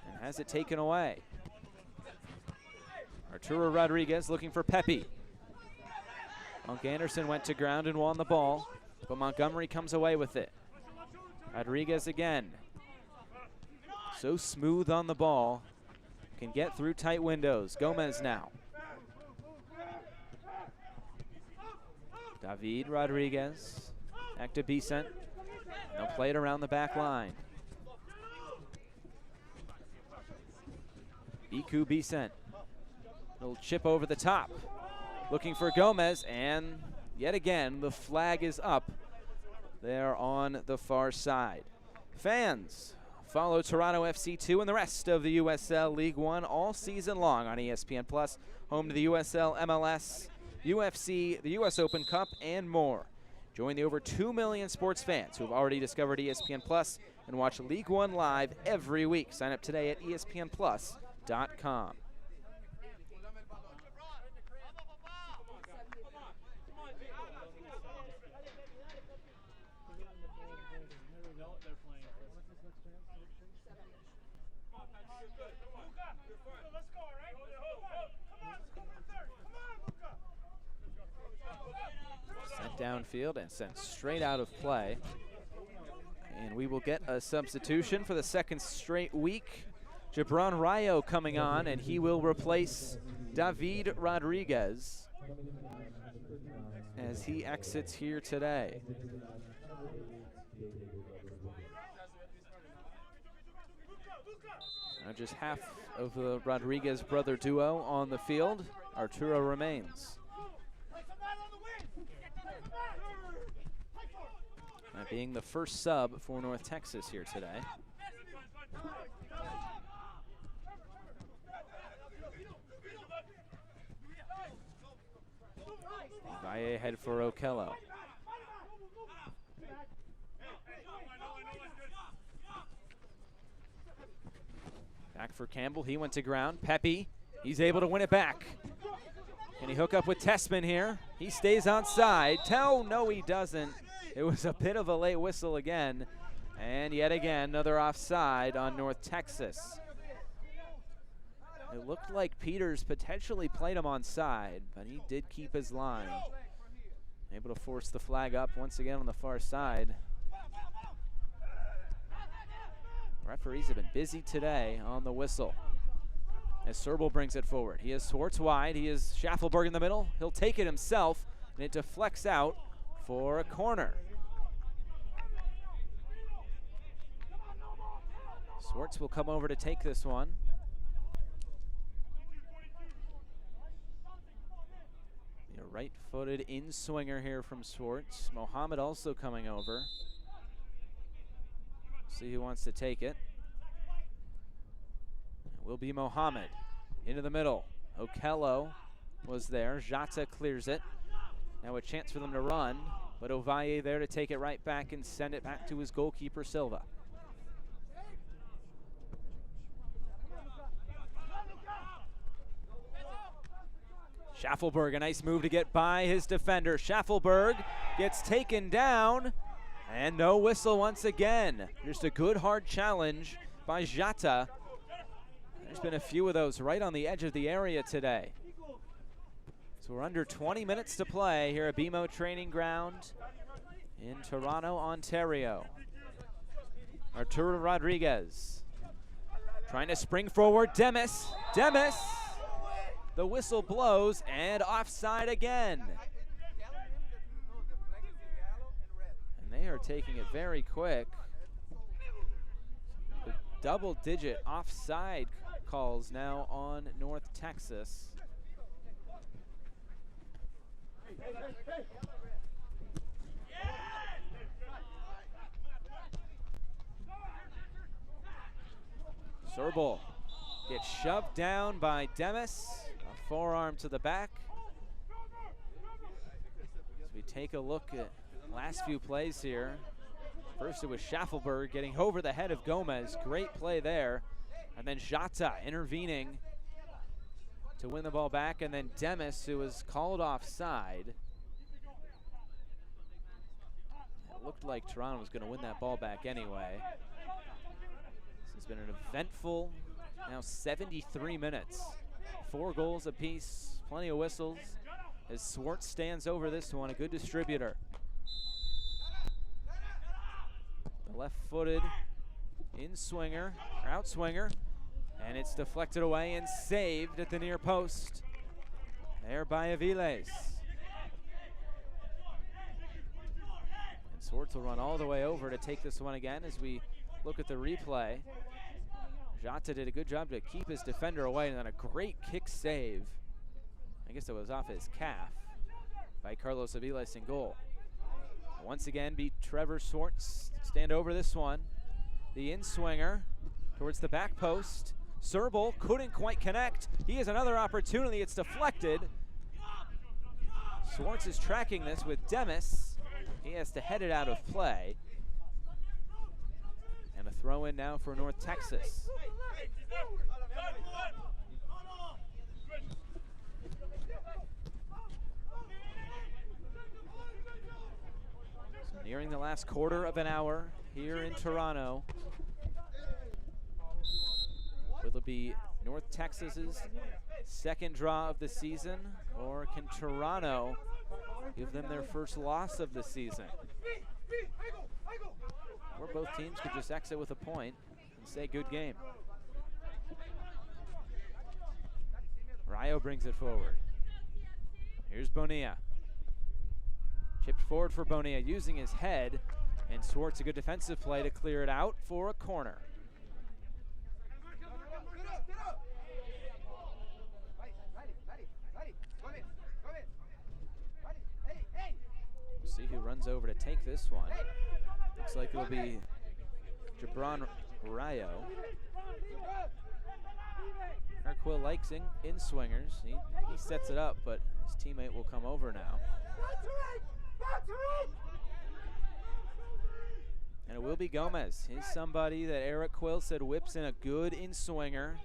and has it taken away. Arturo Rodriguez looking for Pepe. Bunk Anderson went to ground and won the ball, but Montgomery comes away with it. Rodriguez again. So smooth on the ball. Can get through tight windows. Gomez now. David Rodriguez. Back to Becent. They'll play it around the back line. Iku Becent. Little chip over the top. Looking for Gomez, and yet again, the flag is up there on the far side. Fans, follow Toronto FC 2 and the rest of the USL League One all season long on ESPN Plus, home to the USL, MLS, UFC, the US Open Cup, and more. Join the over 2 million sports fans who have already discovered ESPN Plus and watch League One live every week. Sign up today at espnplus.com. Sent downfield and sent straight out of play. And we will get a substitution for the second straight week. Gibran Rayo coming on, and he will replace David Rodriguez as he exits here today. Now just half of the Rodriguez brother duo on the field. Arturo remains. That being the first sub for North Texas here today. Valle ahead for Okello. Back for Campbell, he went to ground. Pepe, he's able to win it back. Can he hook up with Tessman here? He stays onside. No, he doesn't. It was a bit of a late whistle again. And yet again, another offside on North Texas. It looked like Peters potentially played him onside, but he did keep his line. Able to force the flag up once again on the far side. Referees have been busy today on the whistle. As Serbal brings it forward. He has Swartz wide. He has Schaffelberg in the middle. He'll take it himself, and it deflects out for a corner. Swartz will come over to take this one. The right-footed in-swinger here from Swartz. Mohammed also coming over. See who wants to take it. It will be Mohammed. Into the middle. Okello was there. Jata clears it. Now a chance for them to run, but Ovalle there to take it right back and send it back to his goalkeeper, Silva. Schaffelberg, a nice move to get by his defender. Schaffelberg gets taken down, and no whistle once again. Just a good hard challenge by Jata. There's been a few of those right on the edge of the area today. So we're under 20 minutes to play here at BMO Training Ground in Toronto, Ontario. Arturo Rodriguez trying to spring forward. Demis. The whistle blows and offside again. And they are taking it very quick. The double-digit offside calls now on North Texas. Serbal gets shoved down by Demis. A forearm to the back. As we take a look at the last few plays here. First it was Schaffelberg getting over the head of Gomez. Great play there. And then Jata intervening to win the ball back, and then Demis, who was called offside. It looked like Toronto was going to win that ball back anyway. This has been an eventful, now 73 minutes. 4 goals apiece, plenty of whistles, as Swartz stands over this one, a good distributor. The left-footed in-swinger, or out-swinger, and it's deflected away and saved at the near post. There by Aviles. And Swartz will run all the way over to take this one again as we look at the replay. Jata did a good job to keep his defender away, and then a great kick save. I guess it was off his calf by Carlos Aviles in goal. Once again, beat Trevor Swartz. Stand over this one. The in-swinger towards the back post. Serbal couldn't quite connect. He has another opportunity. It's deflected. Swartz is tracking this with Demis. He has to head it out of play. And a throw in now for North Texas. So nearing the last quarter of an hour here in Toronto. Will it be North Texas's second draw of the season, or can Toronto give them their first loss of the season? Or both teams could just exit with a point and say good game. Rayo brings it forward. Here's Bonilla. Chipped forward for Bonilla, using his head, and Swartz a good defensive play to clear it out for a corner. We'll see who runs over to take this one. Looks like it'll be Gibran Rayo. Eric Quill likes in swingers. He sets it up, but his teammate will come over now. And it will be Gomez. He's somebody that Eric Quill said whips in a good in-swinger.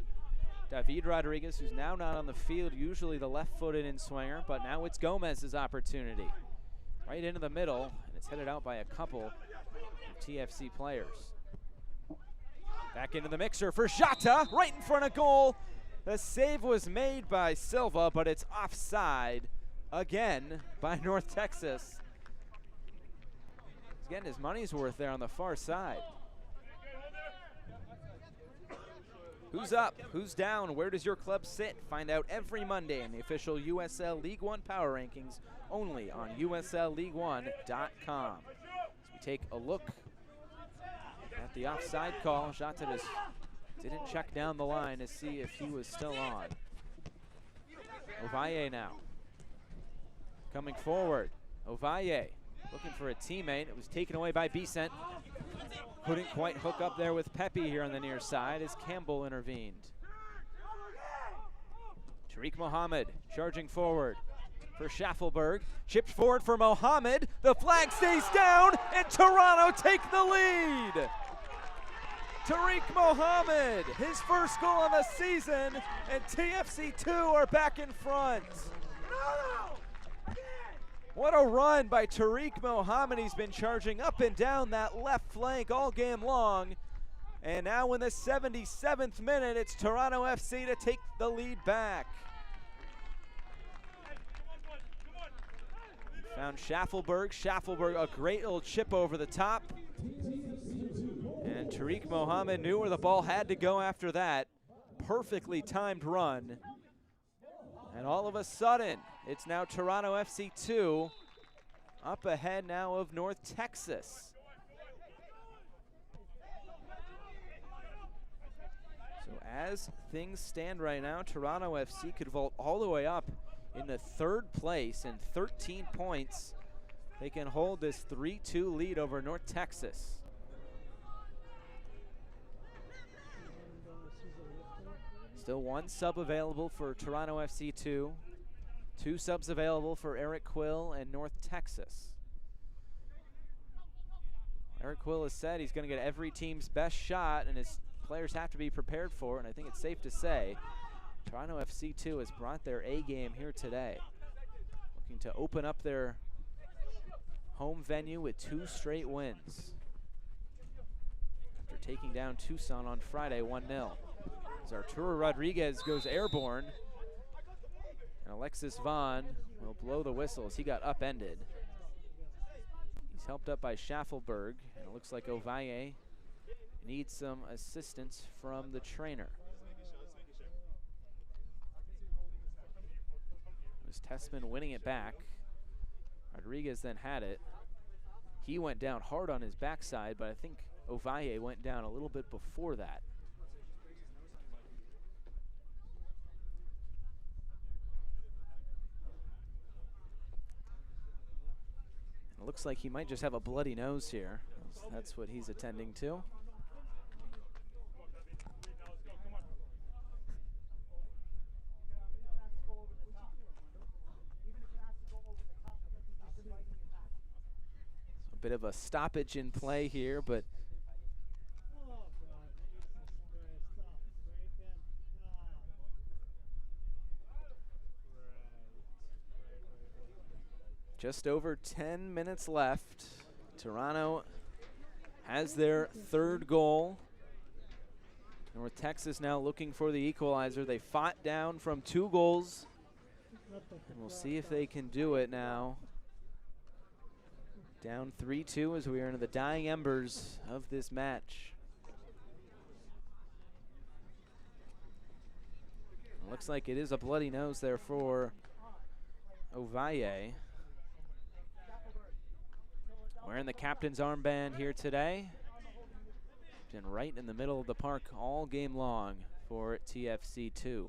David Rodriguez, who's now not on the field, usually the left-footed in-swinger, but now it's Gomez's opportunity. Right into the middle, and it's headed out by a couple of TFC players. Back into the mixer for Jata, right in front of goal. The save was made by Silva, but it's offside again by North Texas. He's getting his money's worth there on the far side. Who's up? Who's down? Where does your club sit? Find out every Monday in the official USL League One Power Rankings, only on USLLeague1.com. As we take a look at the offside call, Jata just didn't check down the line to see if he was still on. Ovalle now. Coming forward. Ovalle looking for a teammate. It was taken away by Becent. Couldn't quite hook up there with Pepe here on the near side as Campbell intervened. Tariq Mohammed charging forward for Schaffelberg. Chipped forward for Mohammed. The flag stays down and Toronto take the lead. Tariq Mohammed, his first goal of the season, and TFC2 are back in front. What a run by Tariq Mohammed. He's been charging up and down that left flank all game long. And now in the 77th minute, it's Toronto FC to take the lead back. Found Schaffelberg. Schaffelberg, a great little chip over the top. And Tariq Mohammed knew where the ball had to go after that. Perfectly timed run. And all of a sudden, it's now Toronto FC 2 up ahead now of North Texas. So as things stand right now, Toronto FC could vault all the way up in the third place and 13 points. They can hold this 3-2 lead over North Texas. Still one sub available for Toronto FC 2. 2 subs available for Eric Quill and North Texas. Eric Quill has said he's going to get every team's best shot, and his players have to be prepared for it, and I think it's safe to say Toronto FC 2 has brought their A game here today. Looking to open up their home venue with 2 straight wins after taking down Tucson on Friday 1-0. As Arturo Rodriguez goes airborne, and Alexis Vaughn will blow the whistle as he got upended. He's helped up by Schaffelberg, and it looks like Ovalle needs some assistance from the trainer. It was Tessman winning it back. Rodriguez then had it. He went down hard on his backside, but I think Ovalle went down a little bit before that. It looks like he might just have a bloody nose here. That's what he's attending to. Bit of a stoppage in play here, but just over 10 minutes left. Toronto has their third goal. North Texas now looking for the equalizer. They fought down from 2 goals. And we'll see if they can do it now. Down 3-2 as we are into the dying embers of this match. It looks like it is a bloody nose there for Ovalle. Wearing the captain's armband here today. Been right in the middle of the park all game long for TFC2.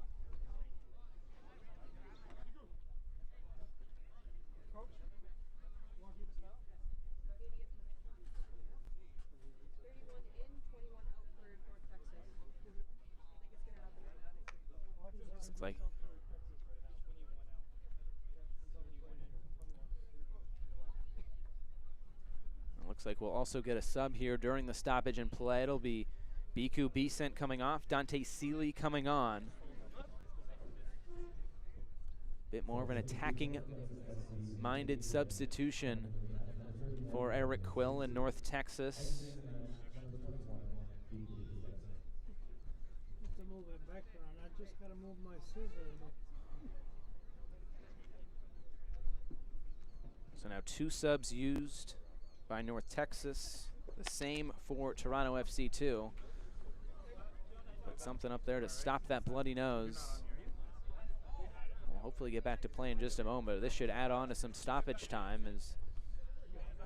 Looks like looks like we'll also get a sub here during the stoppage and play. It'll be Biku Becent coming off, Dante Seeley coming on. Bit more of an attacking-minded substitution for Eric Quill in North Texas. So now 2 subs used by North Texas, the same for Toronto FC2. Put something up there to stop that bloody nose. We'll hopefully get back to play in just a moment. This should add on to some stoppage time, as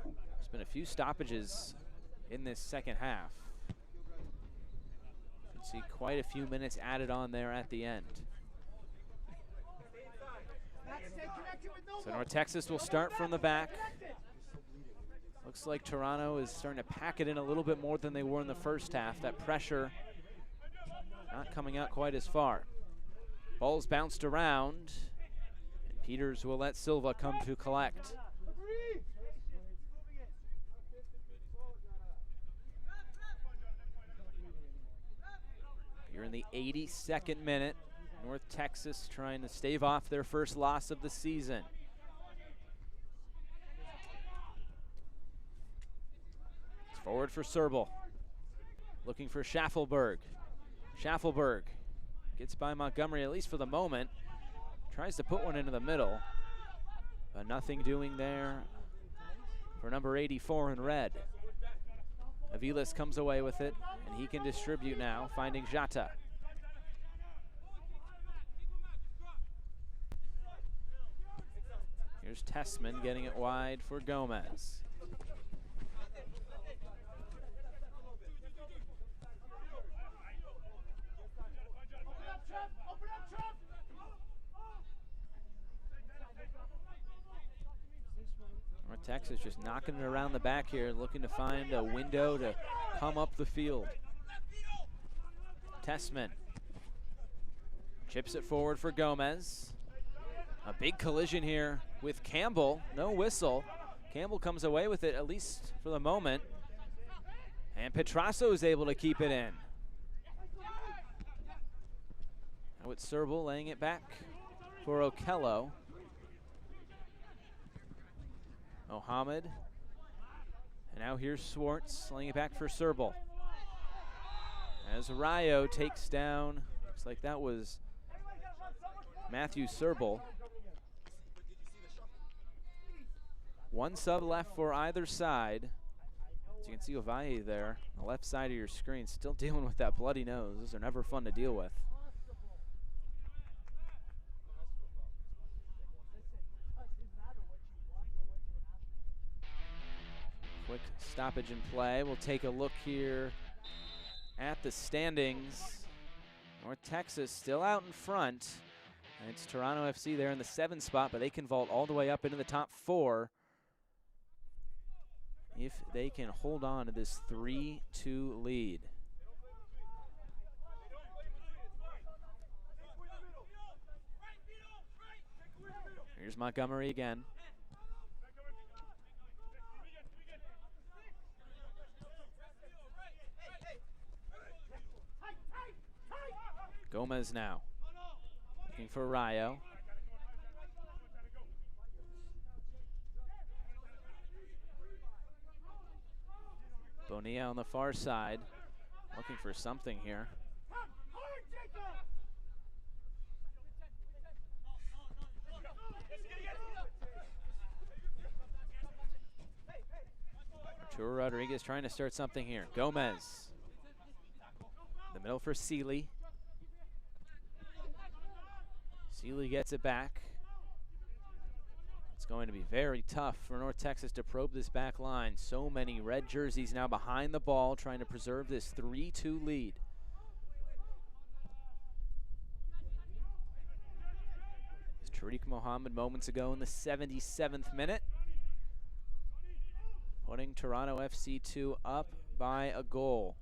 there's been a few stoppages in this second half. You can see quite a few minutes added on there at the end. So North Texas will start from the back. Looks like Toronto is starting to pack it in a little bit more than they were in the first half. That pressure not coming out quite as far. Ball's bounced around, and Peters will let Silva come to collect. You're in the 82nd minute. North Texas trying to stave off their first loss of the season. Forward for Serbal. Looking for Schaffelberg. Schaffelberg gets by Montgomery, at least for the moment. Tries to put one into the middle, but nothing doing there for number 84 in red. Aviles comes away with it, and he can distribute now, finding Jata. Here's Tessman getting it wide for Gomez. North Texas just knocking it around the back here, looking to find a window to come up the field. Tessman chips it forward for Gomez. A big collision here with Campbell, no whistle. Campbell comes away with it, at least for the moment. And Petrasso is able to keep it in. Now it's Serbal laying it back for Okello. Mohamed. And now here's Swartz laying it back for Serbal. As Rayo takes down, looks like that was Matthew Serbal. 1 sub left for either side. As you can see Ovalle there, on the left side of your screen, still dealing with that bloody nose. Those are never fun to deal with. Quick stoppage in play. We'll take a look here at the standings. North Texas still out in front. And it's Toronto FC there in the 7th spot, but they can vault all the way up into the top 4 if they can hold on to this 3-2 lead. Here's Montgomery again. Gomez now. Looking for Rayo. Bonilla on the far side. Looking for something here. Arturo Rodriguez trying to start something here. Gomez. The middle for Sealy. Sealy gets it back. It's going to be very tough for North Texas to probe this back line. So many red jerseys now behind the ball trying to preserve this 3-2 lead. It's Tariq Mohammed moments ago in the 77th minute, putting Toronto FC2 up by a goal.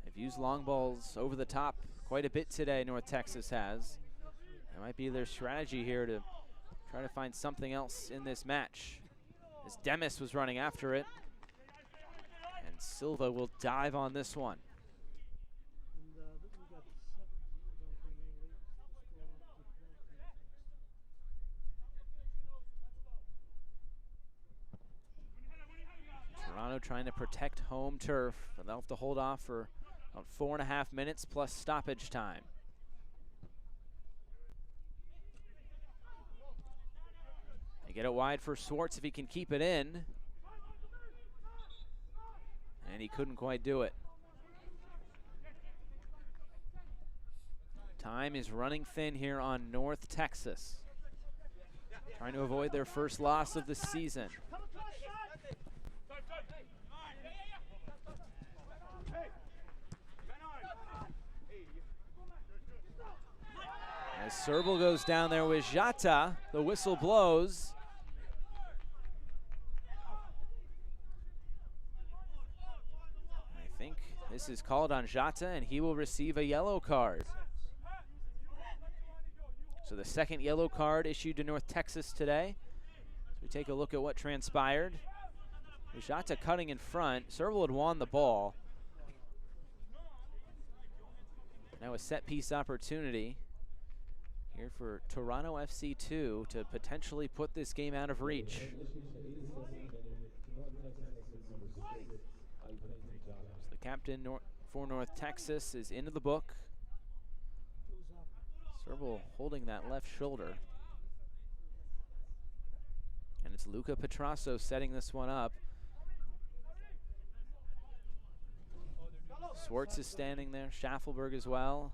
They've used long balls over the top quite a bit today, North Texas has. That might be their strategy here to try to find something else in this match. As Demis was running after it. And Silva will dive on this one. Toronto trying to protect home turf, but they'll have to hold off for about 4.5 minutes plus stoppage time. They get it wide for Swartz if he can keep it in. And he couldn't quite do it. Time is running thin here on North Texas. Trying to avoid their first loss of the season. As Serbal goes down there with Jata, the whistle blows. I think this is called on Jata, and he will receive a yellow card. So the second yellow card issued to North Texas today. So we take a look at what transpired. With Jata cutting in front, Serbal had won the ball. Now a set piece opportunity here for Toronto FC2 to potentially put this game out of reach. So the captain for North Texas is into the book. Serbal holding that left shoulder. And it's Luca Petrasso setting this one up. Swartz is standing there, Schaffelberg as well.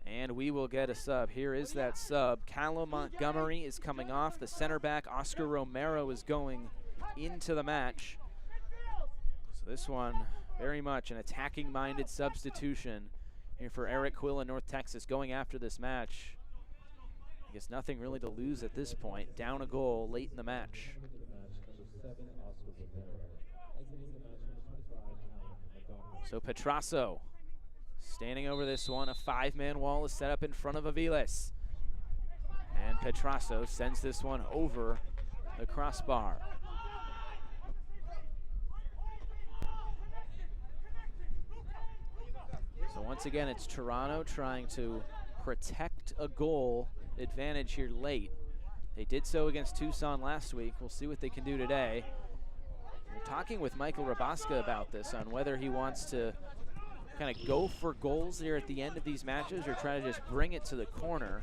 And we will get a sub. Here is that sub. Callum Montgomery is coming off. The center back, Oscar Romero, is going into the match. So this one, very much an attacking-minded substitution here for Eric Quill in North Texas going after this match. I guess nothing really to lose at this point. Down a goal late in the match. So Petrasso standing over this one. A 5-man wall is set up in front of Aviles. And Petrasso sends this one over the crossbar. So once again, it's Toronto trying to protect a goal advantage here late. They did so against Tucson last week. We'll see what they can do today. We're talking with Michael Rabaska about this, on whether he wants to kind of go for goals here at the end of these matches or try to just bring it to the corner.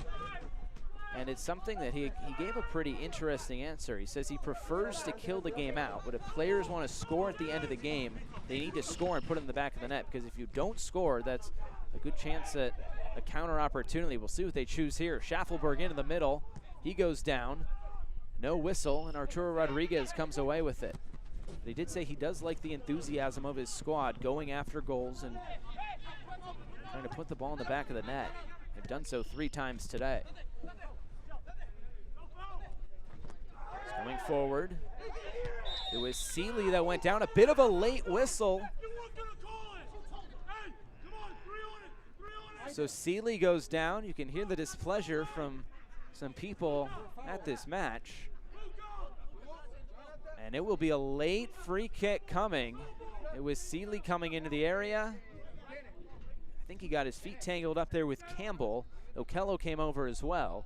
And it's something that he gave a pretty interesting answer. He says he prefers to kill the game out, but if players want to score at the end of the game, they need to score and put it in the back of the net, because if you don't score, that's a good chance at a counter opportunity. We'll see what they choose here. Schaffelberg into the middle. He goes down. No whistle, and Arturo Rodriguez comes away with it. But he did say he does like the enthusiasm of his squad going after goals and trying to put the ball in the back of the net. They've done so 3 times today. He's coming forward. It was Sealy that went down. A bit of a late whistle. So Sealy goes down. You can hear the displeasure from some people at this match. And it will be a late free kick coming It was Seeley coming into the area. I think he got his feet tangled up there with Campbell. Okello came over as well.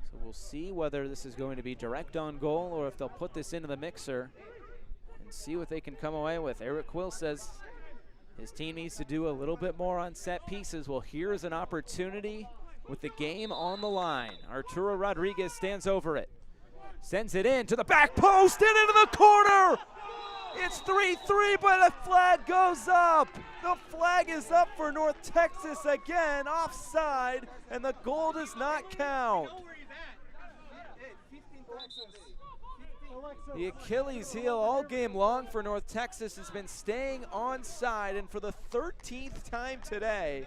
So we'll see whether this is going to be direct on goal or if they'll put this into the mixer and see what they can come away with. Eric Quill says his team needs to do a little bit more on set pieces. Well, here's an opportunity with the game on the line. Arturo Rodriguez stands over it. Sends it in to the back post and into the corner. It's 3-3, but the flag goes up. The flag is up for North Texas again, offside, and the goal does not count. The Achilles heel all game long for North Texas has been staying onside, and for the 13th time today,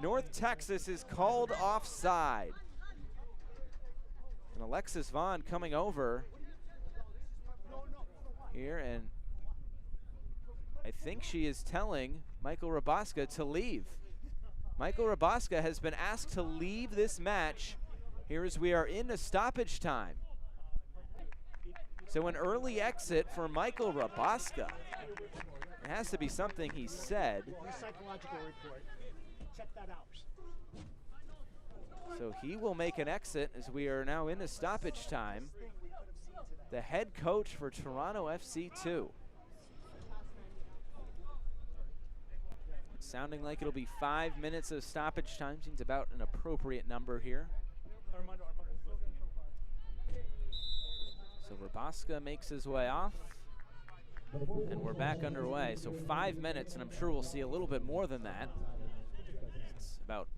North Texas is called offside. And Alexis Vaughn coming over here, and I think she is telling Michael Rabaska to leave. Michael Rabaska has been asked to leave this match here as we are in a stoppage time. So an early exit for Michael Rabaska. It has to be something he said. Psychological report. Check that out. So he will make an exit as we are now in a stoppage time. The head coach for Toronto FC2. Sounding like it'll be 5 minutes of stoppage time. Seems about an appropriate number here. So Rabaska makes his way off, and we're back underway. So 5 minutes, and I'm sure we'll see a little bit more than that. It's about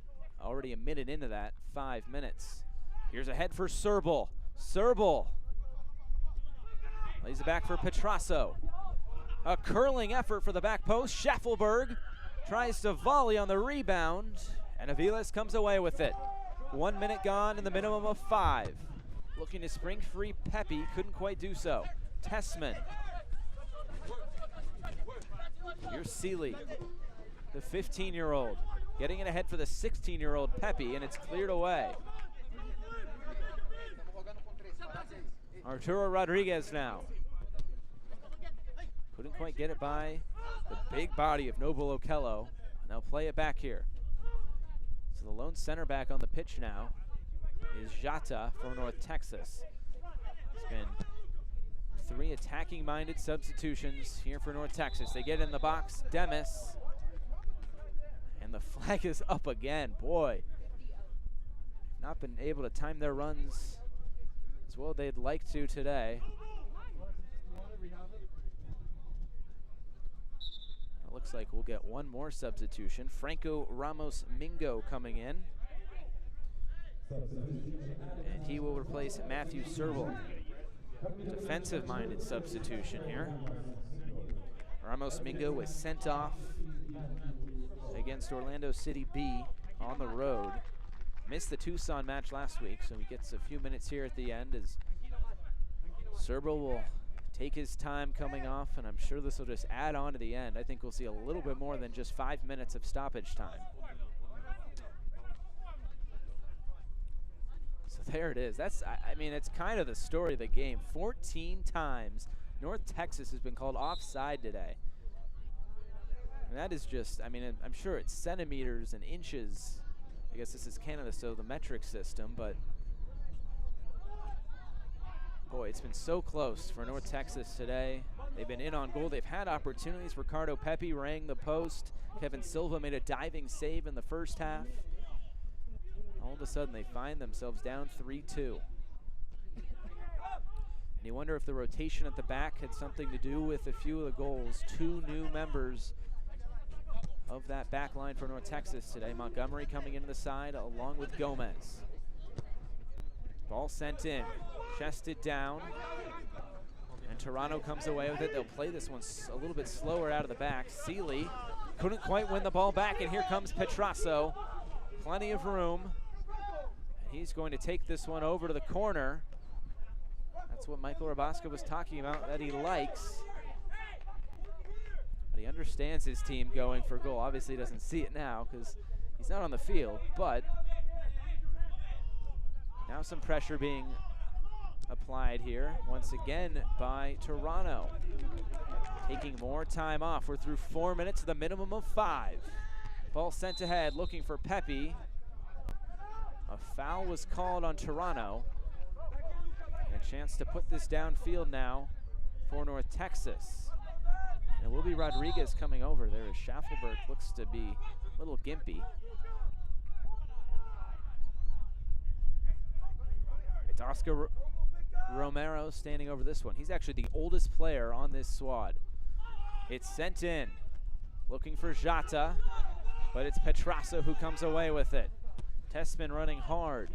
already a minute into that, 5 minutes. Here's a head for Serbal. Serbal lays it back for Petrasso. A curling effort for the back post. Schaffelberg tries to volley on the rebound, and Aviles comes away with it. 1 minute gone in the minimum of 5. Looking to spring free Pepe, couldn't quite do so. Tessman. Here's Seeley, the 15-year-old, getting it ahead for the 16-year-old Pepe, and it's cleared away. Arturo Rodriguez now. Couldn't quite get it by the big body of Noble Okello, and they'll play it back here. So the lone center back on the pitch now is Jata from North Texas. It's been 3 attacking-minded substitutions here for North Texas. They get in the box, Demis, and the flag is up again. Boy, not been able to time their runs as well they'd like to today. It looks like we'll get one more substitution. Franco Ramos Mingo coming in. And he will replace Matthew Serbal. Defensive-minded substitution here. Ramos Mingo was sent off against Orlando City B on the road. Missed the Tucson match last week, so he gets a few minutes here at the end as Serbal will take his time coming off, and I'm sure this will just add on to the end. I think we'll see a little bit more than just 5 minutes of stoppage time. So there it is. That's, I mean, it's kind of the story of the game. 14 times North Texas has been called offside today. And that is just, I mean, I'm sure it's centimeters and inches. I guess this is Canada, so the metric system, but boy, it's been so close for North Texas today. They've been in on goal. They've had opportunities. Ricardo Pepe rang the post. Kevin Silva made a diving save in the first half. All of a sudden, they find themselves down 3-2. And you wonder if the rotation at the back had something to do with a few of the goals. 2 new members of that back line for North Texas today. Montgomery coming into the side along with Gomez. Ball sent in, chested down, and Toronto comes away with it. They'll play this one a little bit slower out of the back. Seeley couldn't quite win the ball back, and here comes Petrasso. Plenty of room. And he's going to take this one over to the corner. That's what Michael Rabaska was talking about, that he likes. But he understands his team going for goal. Obviously he doesn't see it now because he's not on the field, but now some pressure being applied here once again by Toronto. Taking more time off. We're through 4 minutes, the minimum of 5. Ball sent ahead, looking for Pepe. A foul was called on Toronto. A chance to put this downfield now for North Texas. And it will be Rodriguez coming over there as Schaffelberg looks to be a little gimpy. It's Oscar Romero standing over this one. He's actually the oldest player on this squad. It's sent in, looking for Jata, but it's Petrasso who comes away with it. Tessman running hard.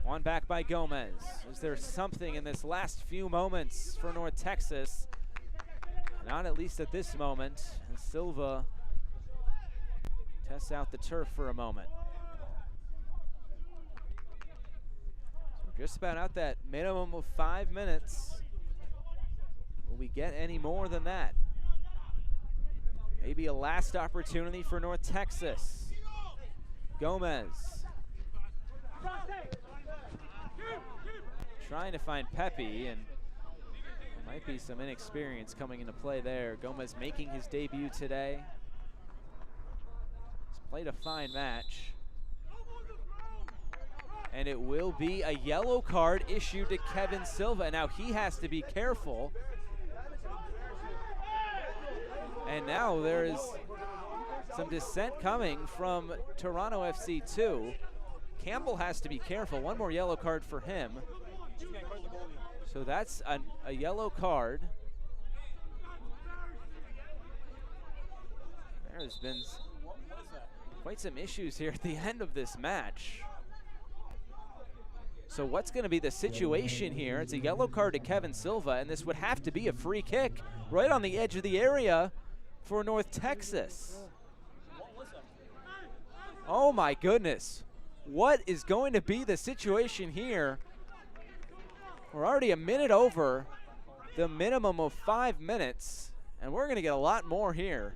One back by Gomez. Is there something in this last few moments for North Texas? Not at least at this moment. And Silva tests out the turf for a moment. So just about out that minimum of 5 minutes. Will we get any more than that? Maybe a last opportunity for North Texas. Gomez. Trying to find Pepe, and there might be some inexperience coming into play there. Gomez making his debut today. He's played a fine match. And it will be a yellow card issued to Kevin Silva. Now he has to be careful. And now there is some dissent coming from Toronto FC 2. Campbell has to be careful. One more yellow card for him. So that's a yellow card. There has been quite some issues here at the end of this match. So what's going to be the situation here? It's a yellow card to Kevin Silva, and this would have to be a free kick right on the edge of the area for North Texas. Oh my goodness. What is going to be the situation here? We're already a minute over the minimum of 5 minutes, and we're going to get a lot more here.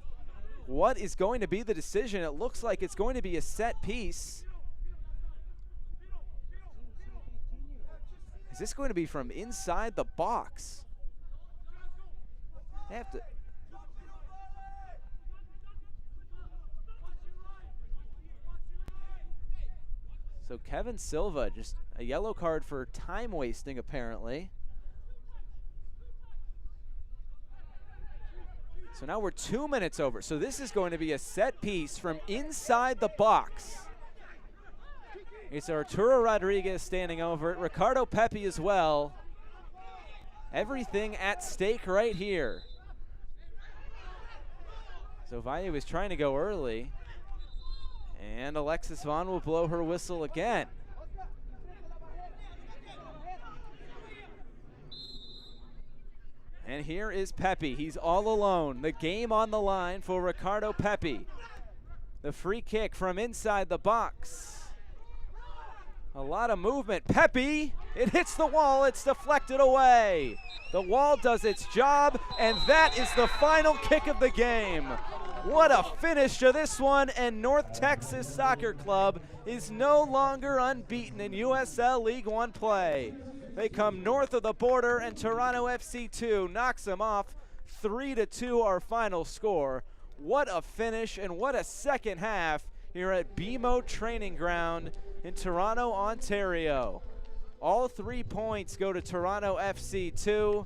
What is going to be the decision? It looks like it's going to be a set piece. Is this going to be from inside the box? They have to. So Kevin Silva, just a yellow card for time wasting apparently. So now we're 2 minutes over. So this is going to be a set piece from inside the box. It's Arturo Rodriguez standing over it. Ricardo Pepi as well. Everything at stake right here. So Valle was trying to go early. And Alexis Vaughn will blow her whistle again. And here is Pepi. He's all alone. The game on the line for Ricardo Pepi. The free kick from inside the box. A lot of movement. Pepi, it hits the wall. It's deflected away. The wall does its job, and that is the final kick of the game. What a finish to this one, and North Texas Soccer Club is no longer unbeaten in USL League One play. They come north of the border, and Toronto FC 2 knocks them off 3-2, our final score. What a finish, and what a second half here at BMO Training Ground in Toronto, Ontario. All 3 points go to Toronto FC 2.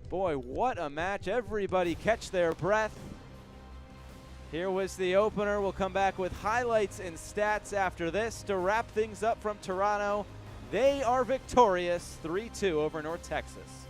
Boy, what a match. Everybody catch their breath. Here was the opener. We'll come back with highlights and stats after this to wrap things up from Toronto. They are victorious 3-2 over North Texas.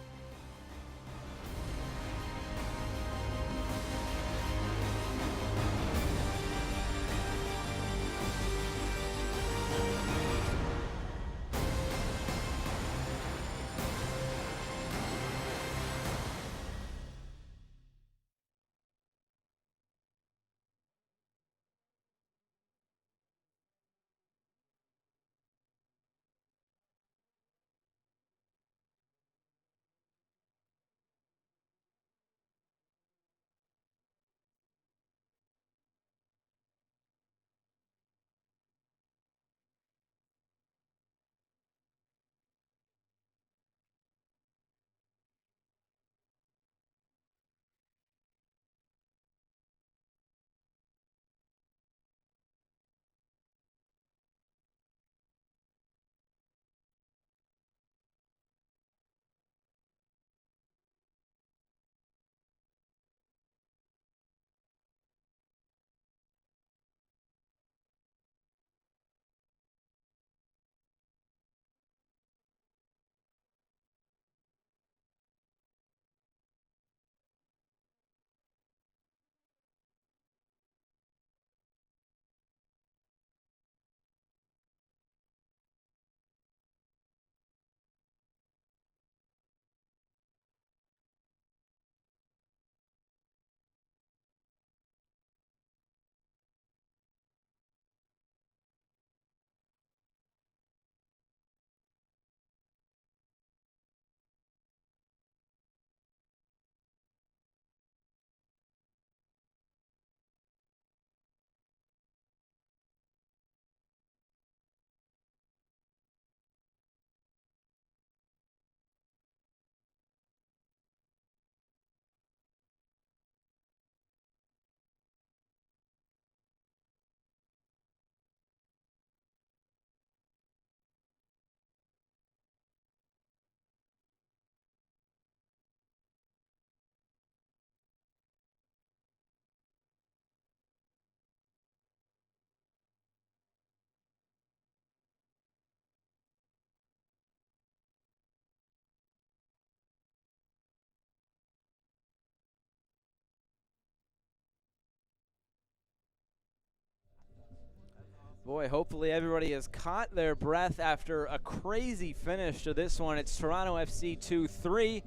Boy, hopefully everybody has caught their breath after a crazy finish to this one. It's Toronto FC 2-3,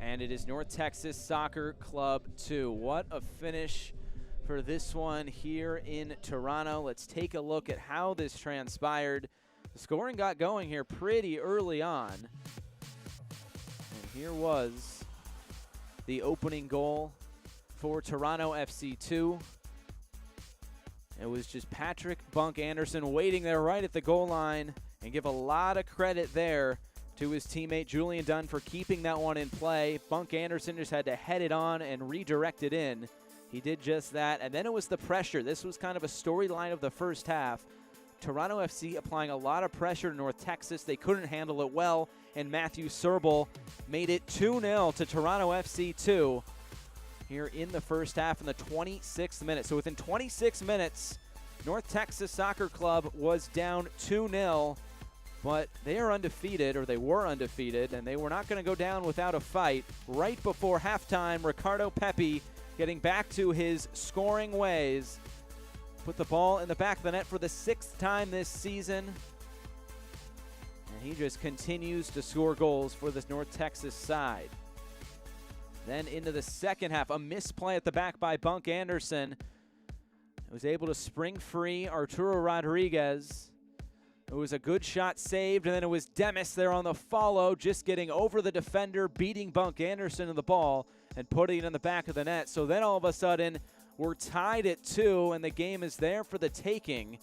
and it is North Texas Soccer Club 2. What a finish for this one here in Toronto. Let's take a look at how this transpired. The scoring got going here pretty early on. And here was the opening goal for Toronto FC 2. It was just Patrick Bunk Anderson waiting there right at the goal line, and give a lot of credit there to his teammate Julian Dunn for keeping that one in play. Bunk Anderson just had to head it on and redirect it in. He did just that, and then it was the pressure. This was kind of a storyline of the first half. Toronto FC applying a lot of pressure to North Texas. They couldn't handle it well, and Matthew Serbel made it 2-0 to Toronto FC 2. Here in the first half in the 26th minute. So within 26 minutes, North Texas Soccer Club was down 2-0, but they are undefeated, or they were undefeated, and they were not going to go down without a fight. Right before halftime, Ricardo Pepi getting back to his scoring ways, put the ball in the back of the net for the 6th time this season, and he just continues to score goals for this North Texas side. Then into the second half, a misplay at the back by Bunk Anderson. Was able to spring free Arturo Rodriguez. It was a good shot saved, and then it was Demis there on the follow, just getting over the defender, beating Bunk Anderson in the ball, and putting it in the back of the net. So then all of a sudden, we're tied at 2, and the game is there for the taking.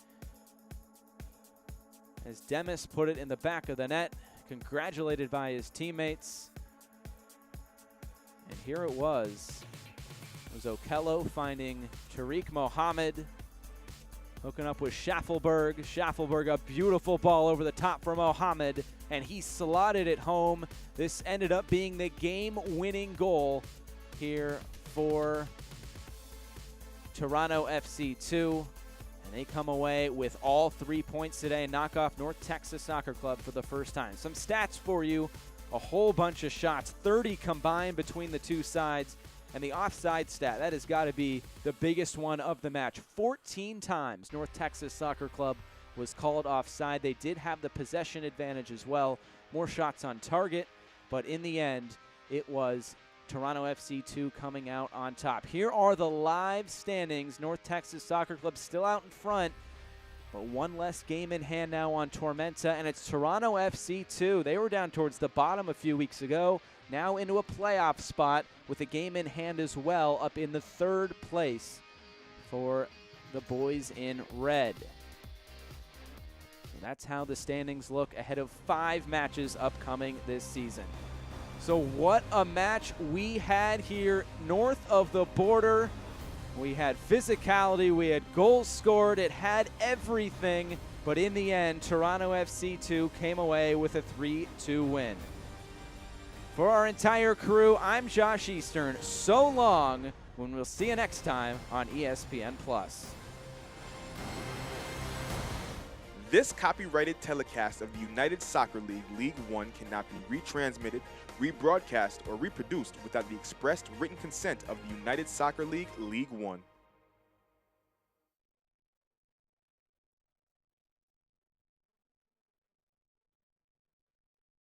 As Demis put it in the back of the net, congratulated by his teammates. And here it was. It was Okello finding Tariq Mohammed, hooking up with Schaffelberg. Schaffelberg, a beautiful ball over the top for Mohammed, and he slotted it home. This ended up being the game-winning goal here for Toronto FC 2. And they come away with all 3 points today and knock off North Texas Soccer Club for the first time. Some stats for you. A whole bunch of shots, 30 combined between the two sides. And the offside stat, that has got to be the biggest one of the match. 14 times North Texas Soccer Club was called offside. They did have the possession advantage as well. More shots on target, but in the end, it was Toronto FC 2 coming out on top. Here are the live standings. North Texas Soccer Club still out in front, but one less game in hand now on Tormenta, and it's Toronto FC 2. They were down towards the bottom a few weeks ago, now into a playoff spot with a game in hand as well, up in the 3rd place for the boys in red. And that's how the standings look ahead of 5 matches upcoming this season. So what a match we had here north of the border. We had physicality, we had goals scored, it had everything, but in the end, Toronto FC 2 came away with a 3-2 win. For our entire crew, I'm Josh Eastern. So long, when we'll see you next time on ESPN+. This copyrighted telecast of the United Soccer League League One cannot be retransmitted, rebroadcast, or reproduced without the expressed written consent of the United Soccer League League One.